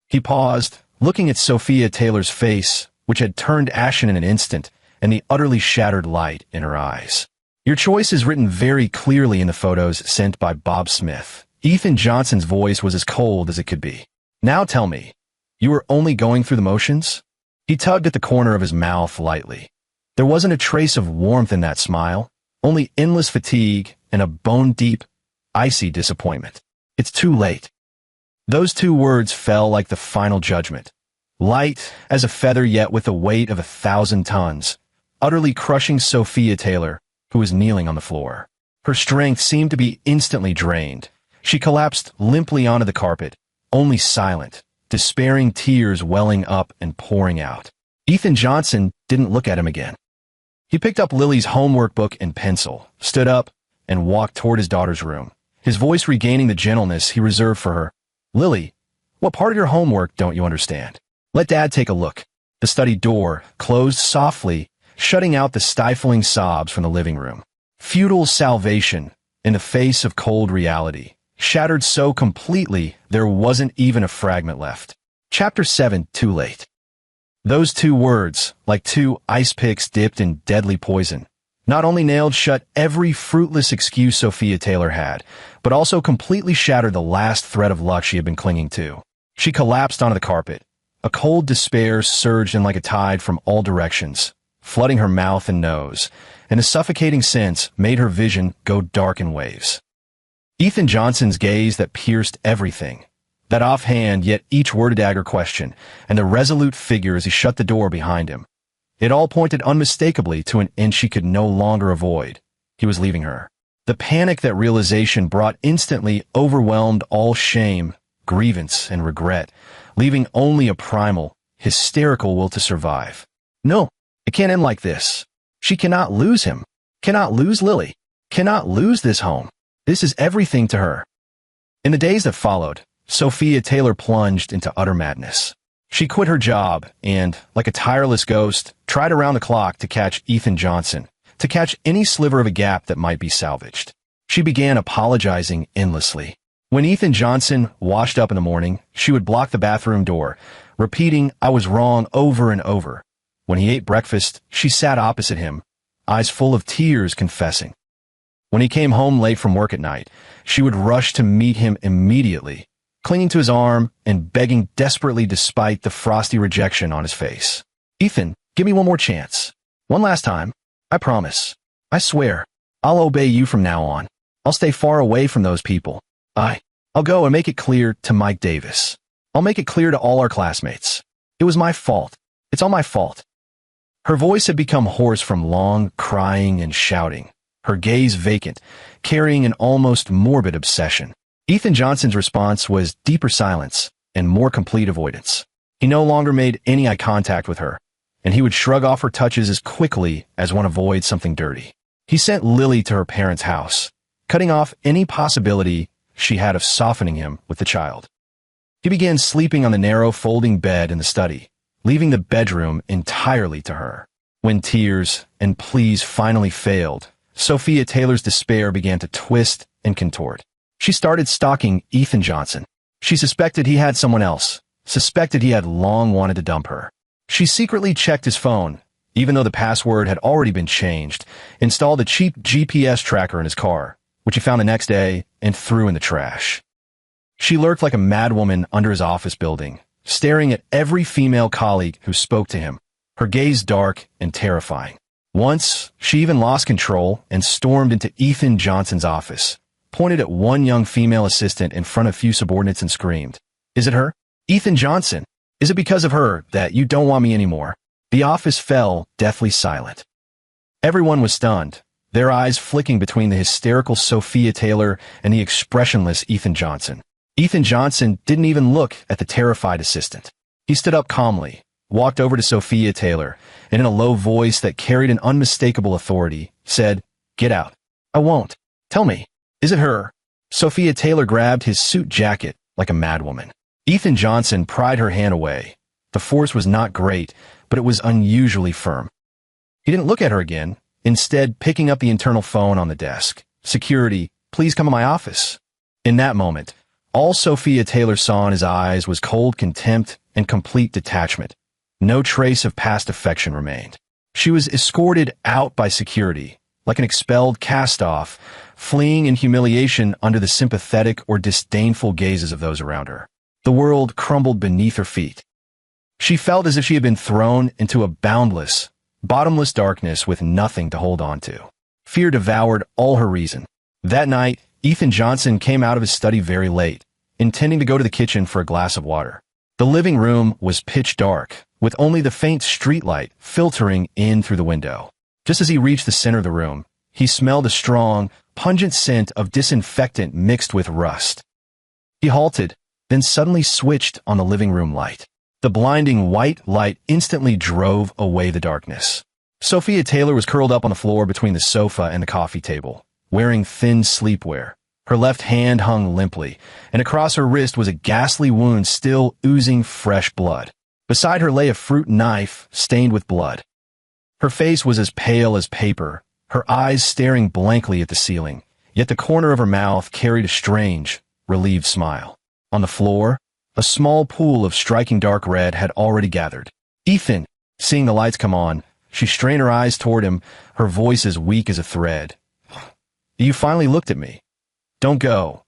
He paused, looking at Sophia Taylor's face, which had turned ashen in an instant, and the utterly shattered light in her eyes. Your choice is written very clearly in the photos sent by Bob Smith. Ethan Johnson's voice was as cold as it could be. Now tell me, you were only going through the motions? He tugged at the corner of his mouth lightly. There wasn't a trace of warmth in that smile, only endless fatigue and a bone-deep, icy disappointment. It's too late. Those two words fell like the final judgment. Light as a feather, yet with the weight of 1,000 tons, utterly crushing Sophia Taylor, who was kneeling on the floor. Her strength seemed to be instantly drained. She collapsed limply onto the carpet, only silent, despairing tears welling up and pouring out. Ethan Johnson didn't look at him again. He picked up Lily's homework book and pencil, stood up, and walked toward his daughter's room, his voice regaining the gentleness he reserved for her. Lily, what part of your homework don't you understand? Let Dad take a look. The study door closed softly, shutting out the stifling sobs from the living room. Futile salvation in the face of cold reality, shattered so completely there wasn't even a fragment left. Chapter 7, Too Late. Those two words, like two ice picks dipped in deadly poison, not only nailed shut every fruitless excuse Sophia Taylor had, but also completely shattered the last thread of luck she had been clinging to. She collapsed onto the carpet. A cold despair surged in like a tide from all directions, flooding her mouth and nose, and a suffocating sense made her vision go dark in waves. Ethan Johnson's gaze that pierced everything, that offhand yet each word a dagger question, and the resolute figure as he shut the door behind him. It all pointed unmistakably to an end she could no longer avoid. He was leaving her. The panic that realization brought instantly overwhelmed all shame, grievance, and regret, leaving only a primal, hysterical will to survive. No, it can't end like this. She cannot lose him, cannot lose Lily, cannot lose this home. This is everything to her. In the days that followed, Sophia Taylor plunged into utter madness. She quit her job and, like a tireless ghost, tried around the clock to catch Ethan Johnson, to catch any sliver of a gap that might be salvaged. She began apologizing endlessly. When Ethan Johnson washed up in the morning, she would block the bathroom door, repeating, "I was wrong," over and over. When he ate breakfast, she sat opposite him, eyes full of tears, confessing. When he came home late from work at night, she would rush to meet him immediately, clinging to his arm and begging desperately despite the frosty rejection on his face. "Ethan, give me one more chance. One last time. I promise. I swear. I'll obey you from now on. I'll stay far away from those people. I'll go and make it clear to Mike Davis. I'll make it clear to all our classmates. It was my fault. It's all my fault." Her voice had become hoarse from long crying and shouting, her gaze vacant, carrying an almost morbid obsession. Ethan Johnson's response was deeper silence and more complete avoidance. He no longer made any eye contact with her, and he would shrug off her touches as quickly as one avoids something dirty. He sent Lily to her parents' house, cutting off any possibility she had of softening him with the child. He began sleeping on the narrow folding bed in the study, leaving the bedroom entirely to her. When tears and pleas finally failed, Sophia Taylor's despair began to twist and contort. She started stalking Ethan Johnson. She suspected he had someone else, suspected he had long wanted to dump her. She secretly checked his phone, even though the password had already been changed, installed a cheap GPS tracker in his car, which he found the next day and threw in the trash. She lurked like a madwoman under his office building, staring at every female colleague who spoke to him, her gaze dark and terrifying. Once, she even lost control and stormed into Ethan Johnson's office, pointed at one young female assistant in front of few subordinates and screamed, "Is it her? Ethan Johnson? Is it because of her that you don't want me anymore?" The office fell deathly silent. Everyone was stunned, their eyes flicking between the hysterical Sophia Taylor and the expressionless Ethan Johnson. Ethan Johnson didn't even look at the terrified assistant. He stood up calmly, walked over to Sophia Taylor, and in a low voice that carried an unmistakable authority, said, "Get out. I won't. Tell me. Is it her?" Sophia Taylor grabbed his suit jacket like a madwoman. Ethan Johnson pried her hand away. The force was not great, but it was unusually firm. He didn't look at her again, instead picking up the internal phone on the desk. "Security, please come to my office." In that moment, all Sophia Taylor saw in his eyes was cold contempt and complete detachment. No trace of past affection remained. She was escorted out by security, like an expelled cast-off, fleeing in humiliation under the sympathetic or disdainful gazes of those around her. The world crumbled beneath her feet. She felt as if she had been thrown into a boundless, bottomless darkness with nothing to hold on to. Fear devoured all her reason. That night, Ethan Johnson came out of his study very late, intending to go to the kitchen for a glass of water. The living room was pitch dark, with only the faint streetlight filtering in through the window. Just as he reached the center of the room, he smelled a strong, pungent scent of disinfectant mixed with rust. He halted, then suddenly switched on the living room light. The blinding white light instantly drove away the darkness. Sophia Taylor was curled up on the floor between the sofa and the coffee table, wearing thin sleepwear. Her left hand hung limply, and across her wrist was a ghastly wound still oozing fresh blood. Beside her lay a fruit knife stained with blood. Her face was as pale as paper, her eyes staring blankly at the ceiling, yet the corner of her mouth carried a strange, relieved smile. On the floor, a small pool of striking dark red had already gathered. "Ethan!" Seeing the lights come on, she strained her eyes toward him, her voice as weak as a thread. "You finally looked at me. Don't go.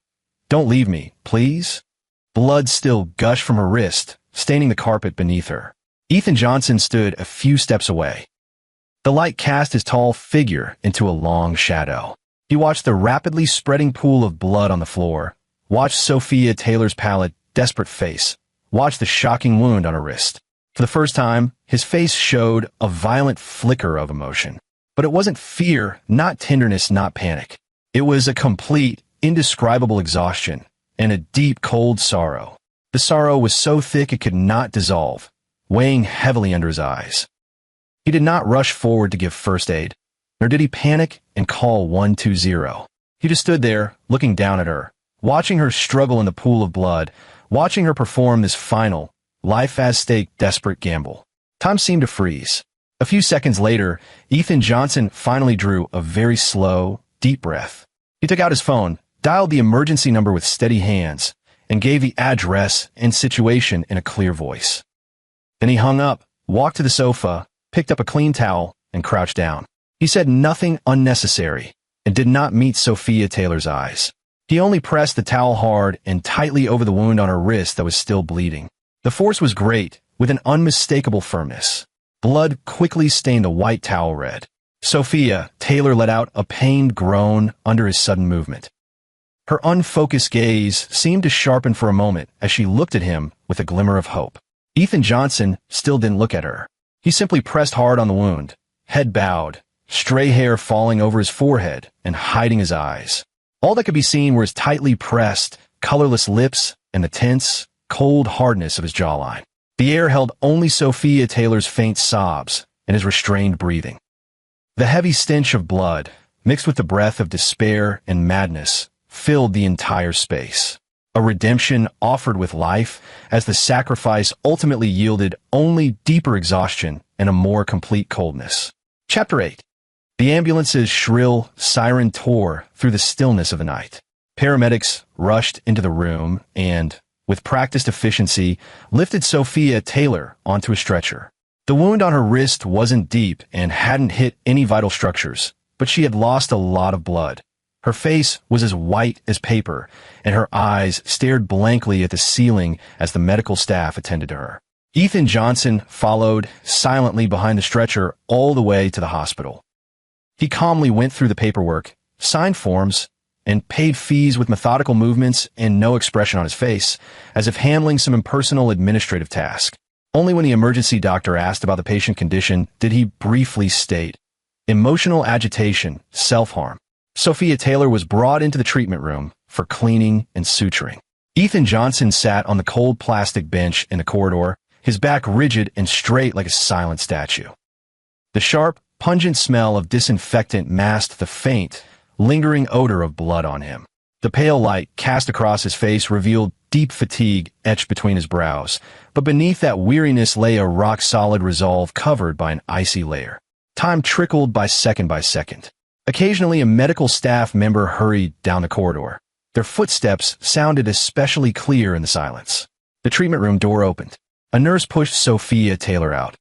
Don't leave me, please." Blood still gushed from her wrist, staining the carpet beneath her. Ethan Johnson stood a few steps away. The light cast his tall figure into a long shadow. He watched the rapidly spreading pool of blood on the floor, watched Sophia Taylor's pallid, desperate face, watched the shocking wound on her wrist. For the first time, his face showed a violent flicker of emotion. But it wasn't fear, not tenderness, not panic. It was a complete, indescribable exhaustion and a deep, cold sorrow. The sorrow was so thick it could not dissolve, weighing heavily under his eyes. He did not rush forward to give first aid. Nor did he panic and call 120. He just stood there, looking down at her, watching her struggle in the pool of blood, watching her perform this final, life-at-stake desperate gamble. Time seemed to freeze. A few seconds later, Ethan Johnson finally drew a very slow, deep breath. He took out his phone, dialed the emergency number with steady hands, and gave the address and situation in a clear voice. Then he hung up, walked to the sofa, picked up a clean towel, and crouched down. He said nothing unnecessary, and did not meet Sophia Taylor's eyes. He only pressed the towel hard and tightly over the wound on her wrist that was still bleeding. The force was great, with an unmistakable firmness. Blood quickly stained the white towel red. Sophia Taylor let out a pained groan under his sudden movement. Her unfocused gaze seemed to sharpen for a moment as she looked at him with a glimmer of hope. Ethan Johnson still didn't look at her. He simply pressed hard on the wound, head bowed, stray hair falling over his forehead and hiding his eyes. All that could be seen were his tightly pressed, colorless lips and the tense, cold hardness of his jawline. The air held only Sophia Taylor's faint sobs and his restrained breathing. The heavy stench of blood, mixed with the breath of despair and madness, filled the entire space. A redemption offered with life, as the sacrifice ultimately yielded only deeper exhaustion and a more complete coldness. Chapter 8. The ambulance's shrill siren tore through the stillness of the night. Paramedics rushed into the room and, with practiced efficiency, lifted Sophia Taylor onto a stretcher. The wound on her wrist wasn't deep and hadn't hit any vital structures, but she had lost a lot of blood. Her face was as white as paper, and her eyes stared blankly at the ceiling as the medical staff attended to her. Ethan Johnson followed silently behind the stretcher all the way to the hospital. He calmly went through the paperwork, signed forms, and paid fees with methodical movements and no expression on his face, as if handling some impersonal administrative task. Only when the emergency doctor asked about the patient condition did he briefly state, emotional agitation, self-harm. Sophia Taylor was brought into the treatment room for cleaning and suturing. Ethan Johnson sat on the cold plastic bench in the corridor, his back rigid and straight like a silent statue. The sharp, pungent smell of disinfectant masked the faint, lingering odor of blood on him. The pale light cast across his face revealed deep fatigue etched between his brows, but beneath that weariness lay a rock-solid resolve covered by an icy layer. Time trickled by second. Occasionally, a medical staff member hurried down the corridor. Their footsteps sounded especially clear in the silence. The treatment room door opened. A nurse pushed Sophia Taylor out.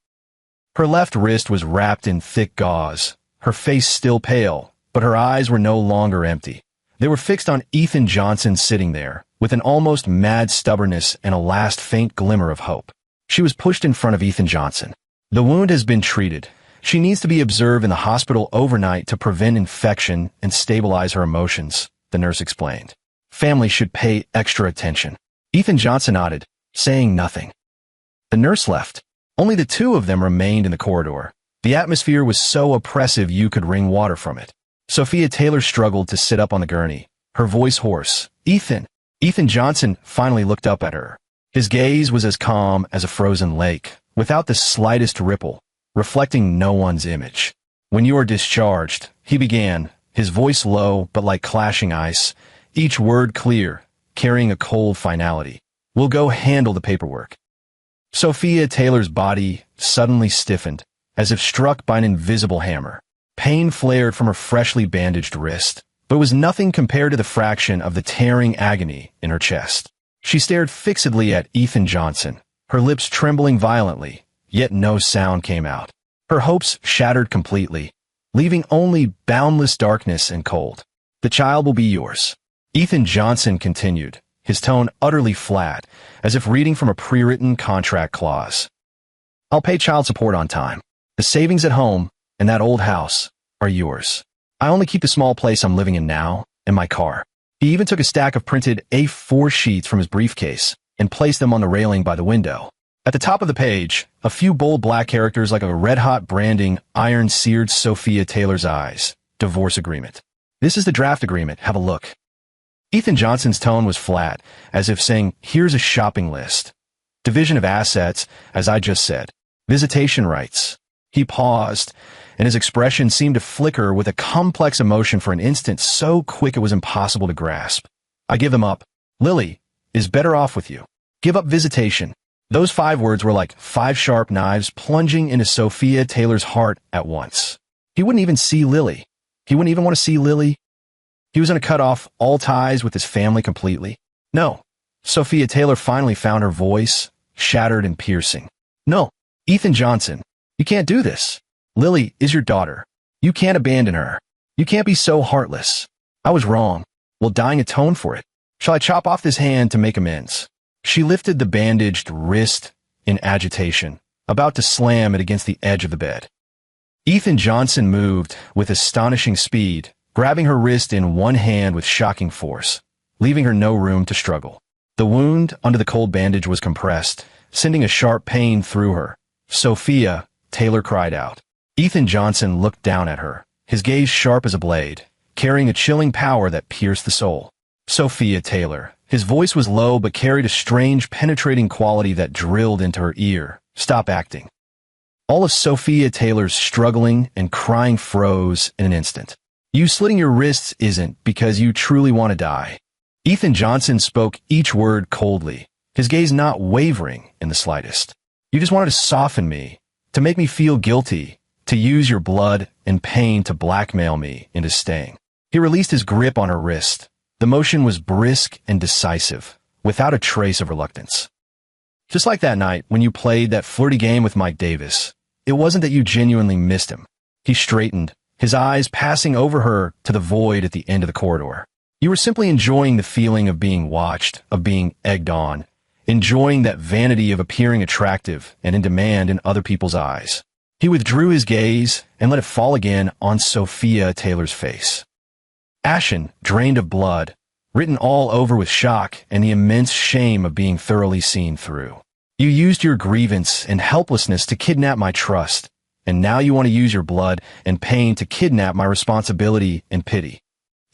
Her left wrist was wrapped in thick gauze, her face still pale, but her eyes were no longer empty. They were fixed on Ethan Johnson sitting there, with an almost mad stubbornness and a last faint glimmer of hope. She was pushed in front of Ethan Johnson. The wound has been treated. She needs to be observed in the hospital overnight to prevent infection and stabilize her emotions, the nurse explained. Family should pay extra attention. Ethan Johnson nodded, saying nothing. The nurse left. Only the two of them remained in the corridor. The atmosphere was so oppressive you could wring water from it. Sophia Taylor struggled to sit up on the gurney, her voice hoarse. Ethan! Ethan Johnson finally looked up at her. His gaze was as calm as a frozen lake, without the slightest ripple, reflecting no one's image. When you are discharged, he began, his voice low but like clashing ice, each word clear, carrying a cold finality. We'll go handle the paperwork. Sophia Taylor's body suddenly stiffened, as if struck by an invisible hammer. Pain flared from her freshly bandaged wrist, but was nothing compared to the fraction of the tearing agony in her chest. She stared fixedly at Ethan Johnson, her lips trembling violently, yet no sound came out. Her hopes shattered completely, leaving only boundless darkness and cold. The child will be yours. Ethan Johnson continued, his tone utterly flat, as if reading from a pre-written contract clause. I'll pay child support on time. The savings at home and that old house are yours. I only keep the small place I'm living in now and my car. He even took a stack of printed A4 sheets from his briefcase and placed them on the railing by the window. At the top of the page, a few bold black characters like a red-hot branding iron-seared Sophia Taylor's eyes. Divorce agreement. This is the draft agreement. Have a look. Ethan Johnson's tone was flat, as if saying, here's a shopping list. Division of assets, as I just said. Visitation rights. He paused, and his expression seemed to flicker with a complex emotion for an instant so quick it was impossible to grasp. "I give them up. Lily is better off with you. Give up visitation." Those 5 words were like 5 sharp knives plunging into Sophia Taylor's heart at once. He wouldn't even see Lily. He wouldn't even want to see Lily. He was going to cut off all ties with his family completely. No. Sophia Taylor finally found her voice, shattered and piercing. "No, Ethan Johnson, you can't do this. Lily is your daughter. You can't abandon her. You can't be so heartless. I was wrong. Will dying atone for it? Shall I chop off this hand to make amends?" She lifted the bandaged wrist in agitation, about to slam it against the edge of the bed. Ethan Johnson moved with astonishing speed, grabbing her wrist in one hand with shocking force, leaving her no room to struggle. The wound under the cold bandage was compressed, sending a sharp pain through her. "Sophia," Taylor cried out. Ethan Johnson looked down at her, his gaze sharp as a blade, carrying a chilling power that pierced the soul. "Sophia Taylor." His voice was low but carried a strange, penetrating quality that drilled into her ear. "Stop acting." All of Sophia Taylor's struggling and crying froze in an instant. "You slitting your wrists isn't because you truly want to die." Ethan Johnson spoke each word coldly, his gaze not wavering in the slightest. "You just wanted to soften me, to make me feel guilty, to use your blood and pain to blackmail me into staying." He released his grip on her wrist. The motion was brisk and decisive, without a trace of reluctance. Just like that night when you played that flirty game with Mike Davis, it wasn't that you genuinely missed him. He straightened, his eyes passing over her to the void at the end of the corridor. You were simply enjoying the feeling of being watched, of being egged on, enjoying that vanity of appearing attractive and in demand in other people's eyes. He withdrew his gaze and let it fall again on Sophia Taylor's face. Ashen, drained of blood, written all over with shock and the immense shame of being thoroughly seen through. "You used your grievance and helplessness to kidnap my trust, and now you want to use your blood and pain to kidnap my responsibility and pity."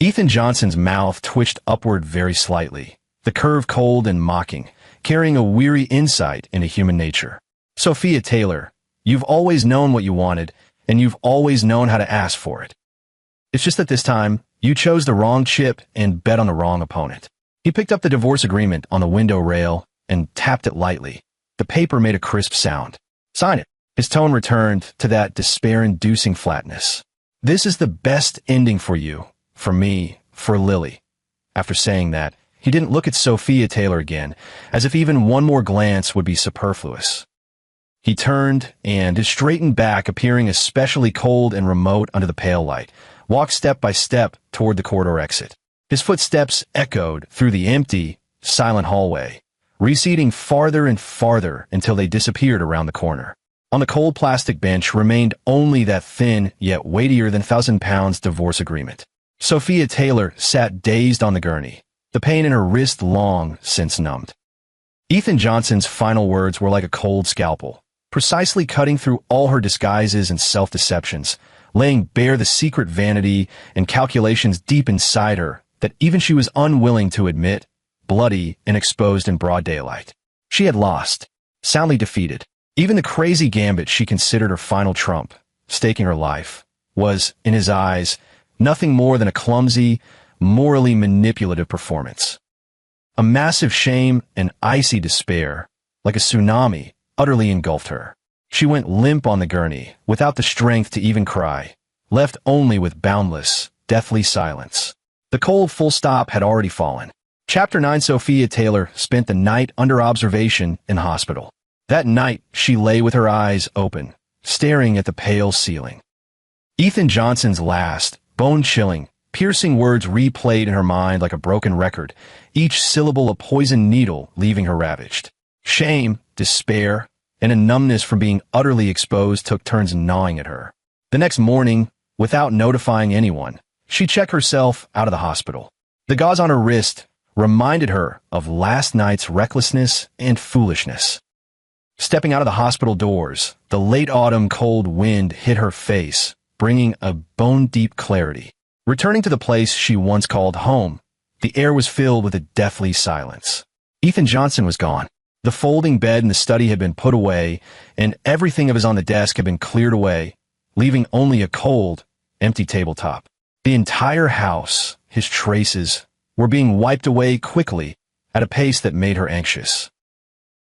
Ethan Johnson's mouth twitched upward very slightly, the curve cold and mocking, carrying a weary insight into human nature. "Sophia Taylor, you've always known what you wanted, and you've always known how to ask for it. It's just that this time, you chose the wrong chip and bet on the wrong opponent." He picked up the divorce agreement on the window rail and tapped it lightly. The paper made a crisp sound. "Sign it." His tone returned to that despair-inducing flatness. "This is the best ending for you, for me, for Lily." After saying that, he didn't look at Sophia Taylor again, as if even one more glance would be superfluous. He turned, and his straightened back appearing especially cold and remote under the pale light, walked step by step toward the corridor exit. His footsteps echoed through the empty, silent hallway, receding farther and farther until they disappeared around the corner. On the cold plastic bench remained only that thin, yet weightier than 1,000-pounds divorce agreement. Sophia Taylor sat dazed on the gurney, the pain in her wrist long since numbed. Ethan Johnson's final words were like a cold scalpel, precisely cutting through all her disguises and self-deceptions, laying bare the secret vanity and calculations deep inside her that even she was unwilling to admit, bloody and exposed in broad daylight. She had lost, soundly defeated. Even the crazy gambit she considered her final trump, staking her life, was, in his eyes, nothing more than a clumsy, morally manipulative performance. A massive shame and icy despair, like a tsunami, utterly engulfed her. She went limp on the gurney, without the strength to even cry, left only with boundless, deathly silence. The cold full stop had already fallen. Chapter 9. Sophia Taylor spent the night under observation in hospital. That night, she lay with her eyes open, staring at the pale ceiling. Ethan Johnson's last, bone-chilling, piercing words replayed in her mind like a broken record, each syllable a poisoned needle leaving her ravaged. Shame, despair, and a numbness from being utterly exposed took turns gnawing at her. The next morning, without notifying anyone, she checked herself out of the hospital. The gauze on her wrist reminded her of last night's recklessness and foolishness. Stepping out of the hospital doors, the late autumn cold wind hit her face, bringing a bone-deep clarity. Returning to the place she once called home, the air was filled with a deathly silence. Ethan Johnson was gone. The folding bed in the study had been put away, and everything of his on the desk had been cleared away, leaving only a cold, empty tabletop. The entire house, his traces, were being wiped away quickly at a pace that made her anxious.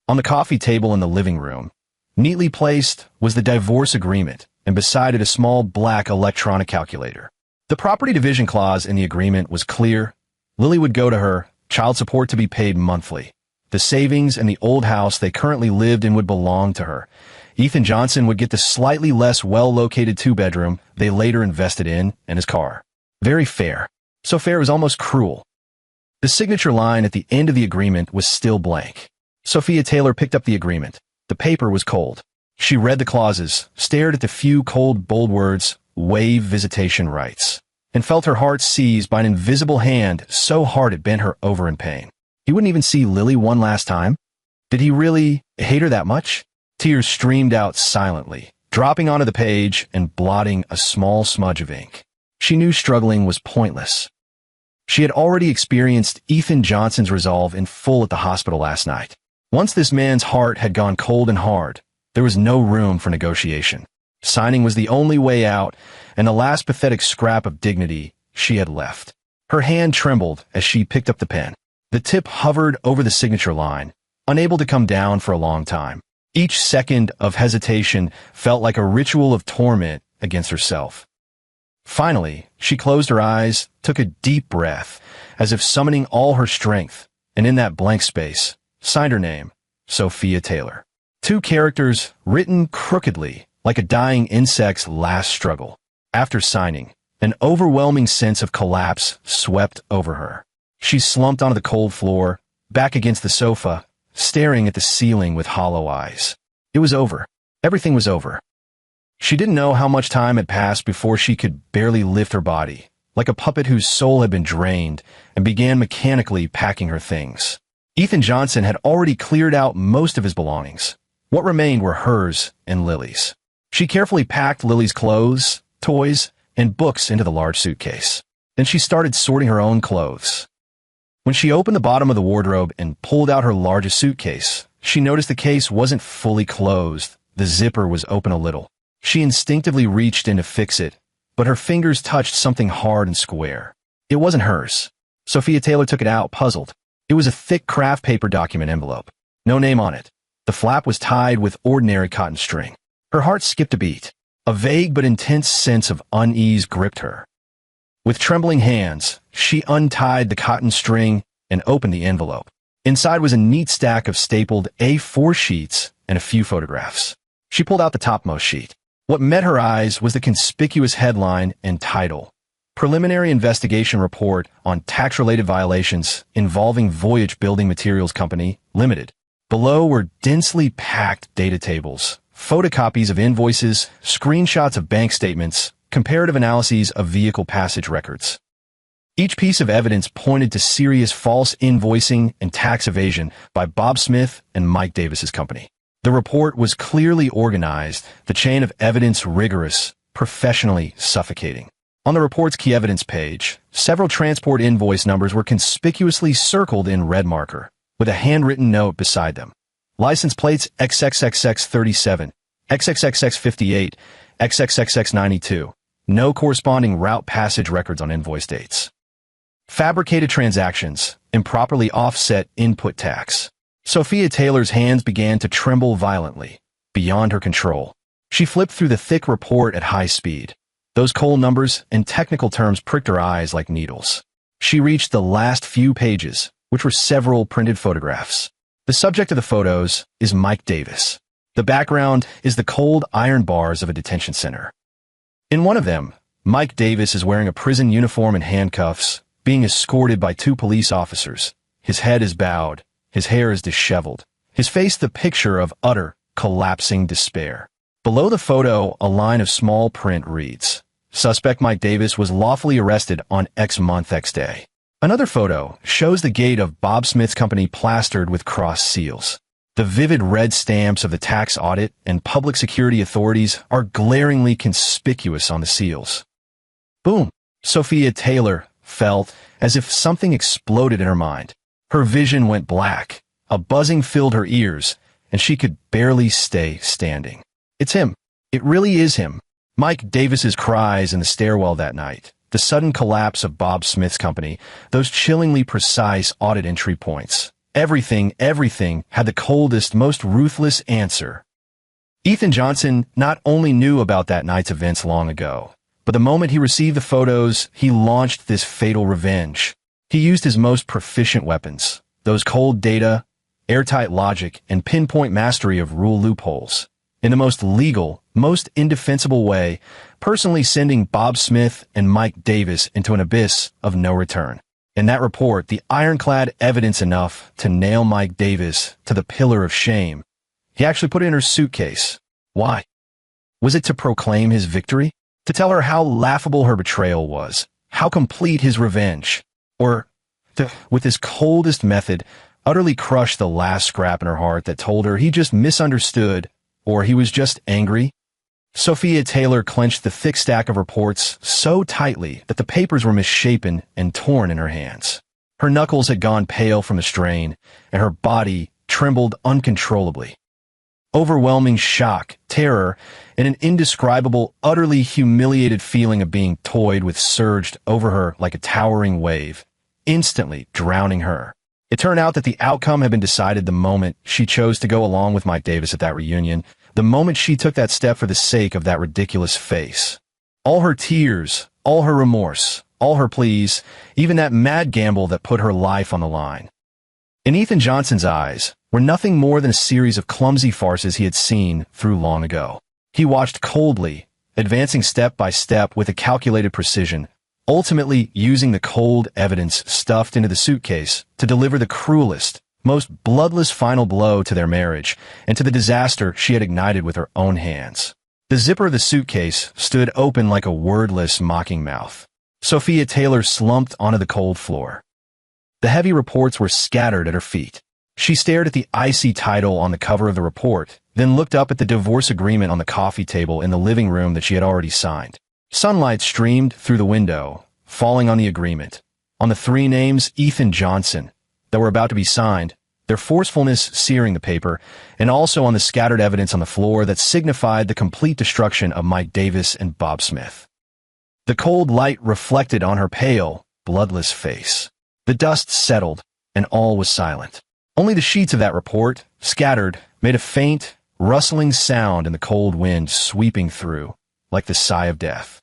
On the coffee table in the living room, neatly placed, was the divorce agreement, and beside it a small black electronic calculator. The property division clause in the agreement was clear. Lily would go to her, child support to be paid monthly. The savings and the old house they currently lived in would belong to her. Ethan Johnson would get the slightly less well-located two-bedroom they later invested in and his car. Very fair. So fair it was almost cruel. The signature line at the end of the agreement was still blank. Sophia Taylor picked up the agreement. The paper was cold. She read the clauses, stared at the few cold, bold words, waive visitation rights, and felt her heart seized by an invisible hand so hard it bent her over in pain. He wouldn't even see Lily one last time? Did he really hate her that much? Tears streamed out silently, dropping onto the page and blotting a small smudge of ink. She knew struggling was pointless. She had already experienced Ethan Johnson's resolve in full at the hospital last night. Once this man's heart had gone cold and hard, there was no room for negotiation. Signing was the only way out, and the last pathetic scrap of dignity she had left. Her hand trembled as she picked up the pen. The tip hovered over the signature line, unable to come down for a long time. Each second of hesitation felt like a ritual of torment against herself. Finally, she closed her eyes, took a deep breath, as if summoning all her strength, and in that blank space, signed her name, Sophia Taylor. Two characters written crookedly, like a dying insect's last struggle. After signing, an overwhelming sense of collapse swept over her. She slumped onto the cold floor, back against the sofa, staring at the ceiling with hollow eyes. It was over. Everything was over. She didn't know how much time had passed before she could barely lift her body, like a puppet whose soul had been drained, and began mechanically packing her things. Ethan Johnson had already cleared out most of his belongings. What remained were hers and Lily's. She carefully packed Lily's clothes, toys, and books into the large suitcase. Then she started sorting her own clothes. When she opened the bottom of the wardrobe and pulled out her largest suitcase, she noticed the case wasn't fully closed. The zipper was open a little. She instinctively reached in to fix it, but her fingers touched something hard and square. It wasn't hers. Sophia Taylor took it out, puzzled. It was a thick craft paper document envelope. No name on it. The flap was tied with ordinary cotton string. Her heart skipped a beat. A vague but intense sense of unease gripped her. With trembling hands, she untied the cotton string and opened the envelope. Inside was a neat stack of stapled A4 sheets and a few photographs. She pulled out the topmost sheet. What met her eyes was the conspicuous headline and title, Preliminary Investigation Report on Tax-Related Violations Involving Voyage Building Materials Company, Limited. Below were densely packed data tables, photocopies of invoices, screenshots of bank statements, comparative analyses of vehicle passage records. Each piece of evidence pointed to serious false invoicing and tax evasion by Bob Smith and Mike Davis's company. The report was clearly organized, the chain of evidence rigorous, professionally suffocating. On the report's key evidence page, several transport invoice numbers were conspicuously circled in red marker, with a handwritten note beside them. License plates XXXX37, XXXX58, XXXX92. No corresponding route passage records on invoice dates. Fabricated transactions, improperly offset input tax. Sophia Taylor's hands began to tremble violently, beyond her control. She flipped through the thick report at high speed. Those cold numbers and technical terms pricked her eyes like needles. She reached the last few pages, which were several printed photographs. The subject of the photos is Mike Davis. The background is the cold iron bars of a detention center. In one of them, Mike Davis is wearing a prison uniform and handcuffs, being escorted by two police officers. His head is bowed. His hair is disheveled. His face the picture of utter, collapsing despair. Below the photo, a line of small print reads, Suspect Mike Davis was lawfully arrested on X month X day. Another photo shows the gate of Bob Smith's company plastered with cross seals. The vivid red stamps of the tax audit and public security authorities are glaringly conspicuous on the seals. Boom! Sophia Taylor felt as if something exploded in her mind. Her vision went black, a buzzing filled her ears, and she could barely stay standing. It's him. It really is him. Mike Davis's cries in the stairwell that night, the sudden collapse of Bob Smith's company, those chillingly precise audit entry points. Everything had the coldest, most ruthless answer. Ethan Johnson not only knew about that night's events long ago, but the moment he received the photos, he launched this fatal revenge. He used his most proficient weapons, those cold data, airtight logic, and pinpoint mastery of rule loopholes, in the most legal, most indefensible way, personally sending Bob Smith and Mike Davis into an abyss of no return. In that report, the ironclad evidence enough to nail Mike Davis to the pillar of shame. He actually put it in her suitcase. Why? Was it to proclaim his victory? To tell her how laughable her betrayal was? How complete his revenge? Or to, with his coldest method, utterly crush the last scrap in her heart that told her he just misunderstood or he was just angry? Sophia Taylor clenched the thick stack of reports so tightly that the papers were misshapen and torn in her hands. Her knuckles had gone pale from the strain, and her body trembled uncontrollably. Overwhelming shock, terror, and an indescribable, utterly humiliated feeling of being toyed with surged over her like a towering wave, instantly drowning her. It turned out that the outcome had been decided the moment she chose to go along with Mike Davis at that reunion, the moment she took that step for the sake of that ridiculous face. All her tears, all her remorse, all her pleas, even that mad gamble that put her life on the line. In Ethan Johnson's eyes, were nothing more than a series of clumsy farces he had seen through long ago. He watched coldly, advancing step by step with a calculated precision, ultimately using the cold evidence stuffed into the suitcase to deliver the cruelest, most bloodless final blow to their marriage and to the disaster she had ignited with her own hands. The zipper of the suitcase stood open like a wordless mocking mouth. Sophia Taylor slumped onto the cold floor. The heavy reports were scattered at her feet. She stared at the icy title on the cover of the report, then looked up at the divorce agreement on the coffee table in the living room that she had already signed. Sunlight streamed through the window, falling on the agreement, on the three names Ethan Johnson that were about to be signed, their forcefulness searing the paper, and also on the scattered evidence on the floor that signified the complete destruction of Mike Davis and Bob Smith. The cold light reflected on her pale, bloodless face. The dust settled, and all was silent. Only the sheets of that report, scattered, made a faint, rustling sound in the cold wind sweeping through, like the sigh of death.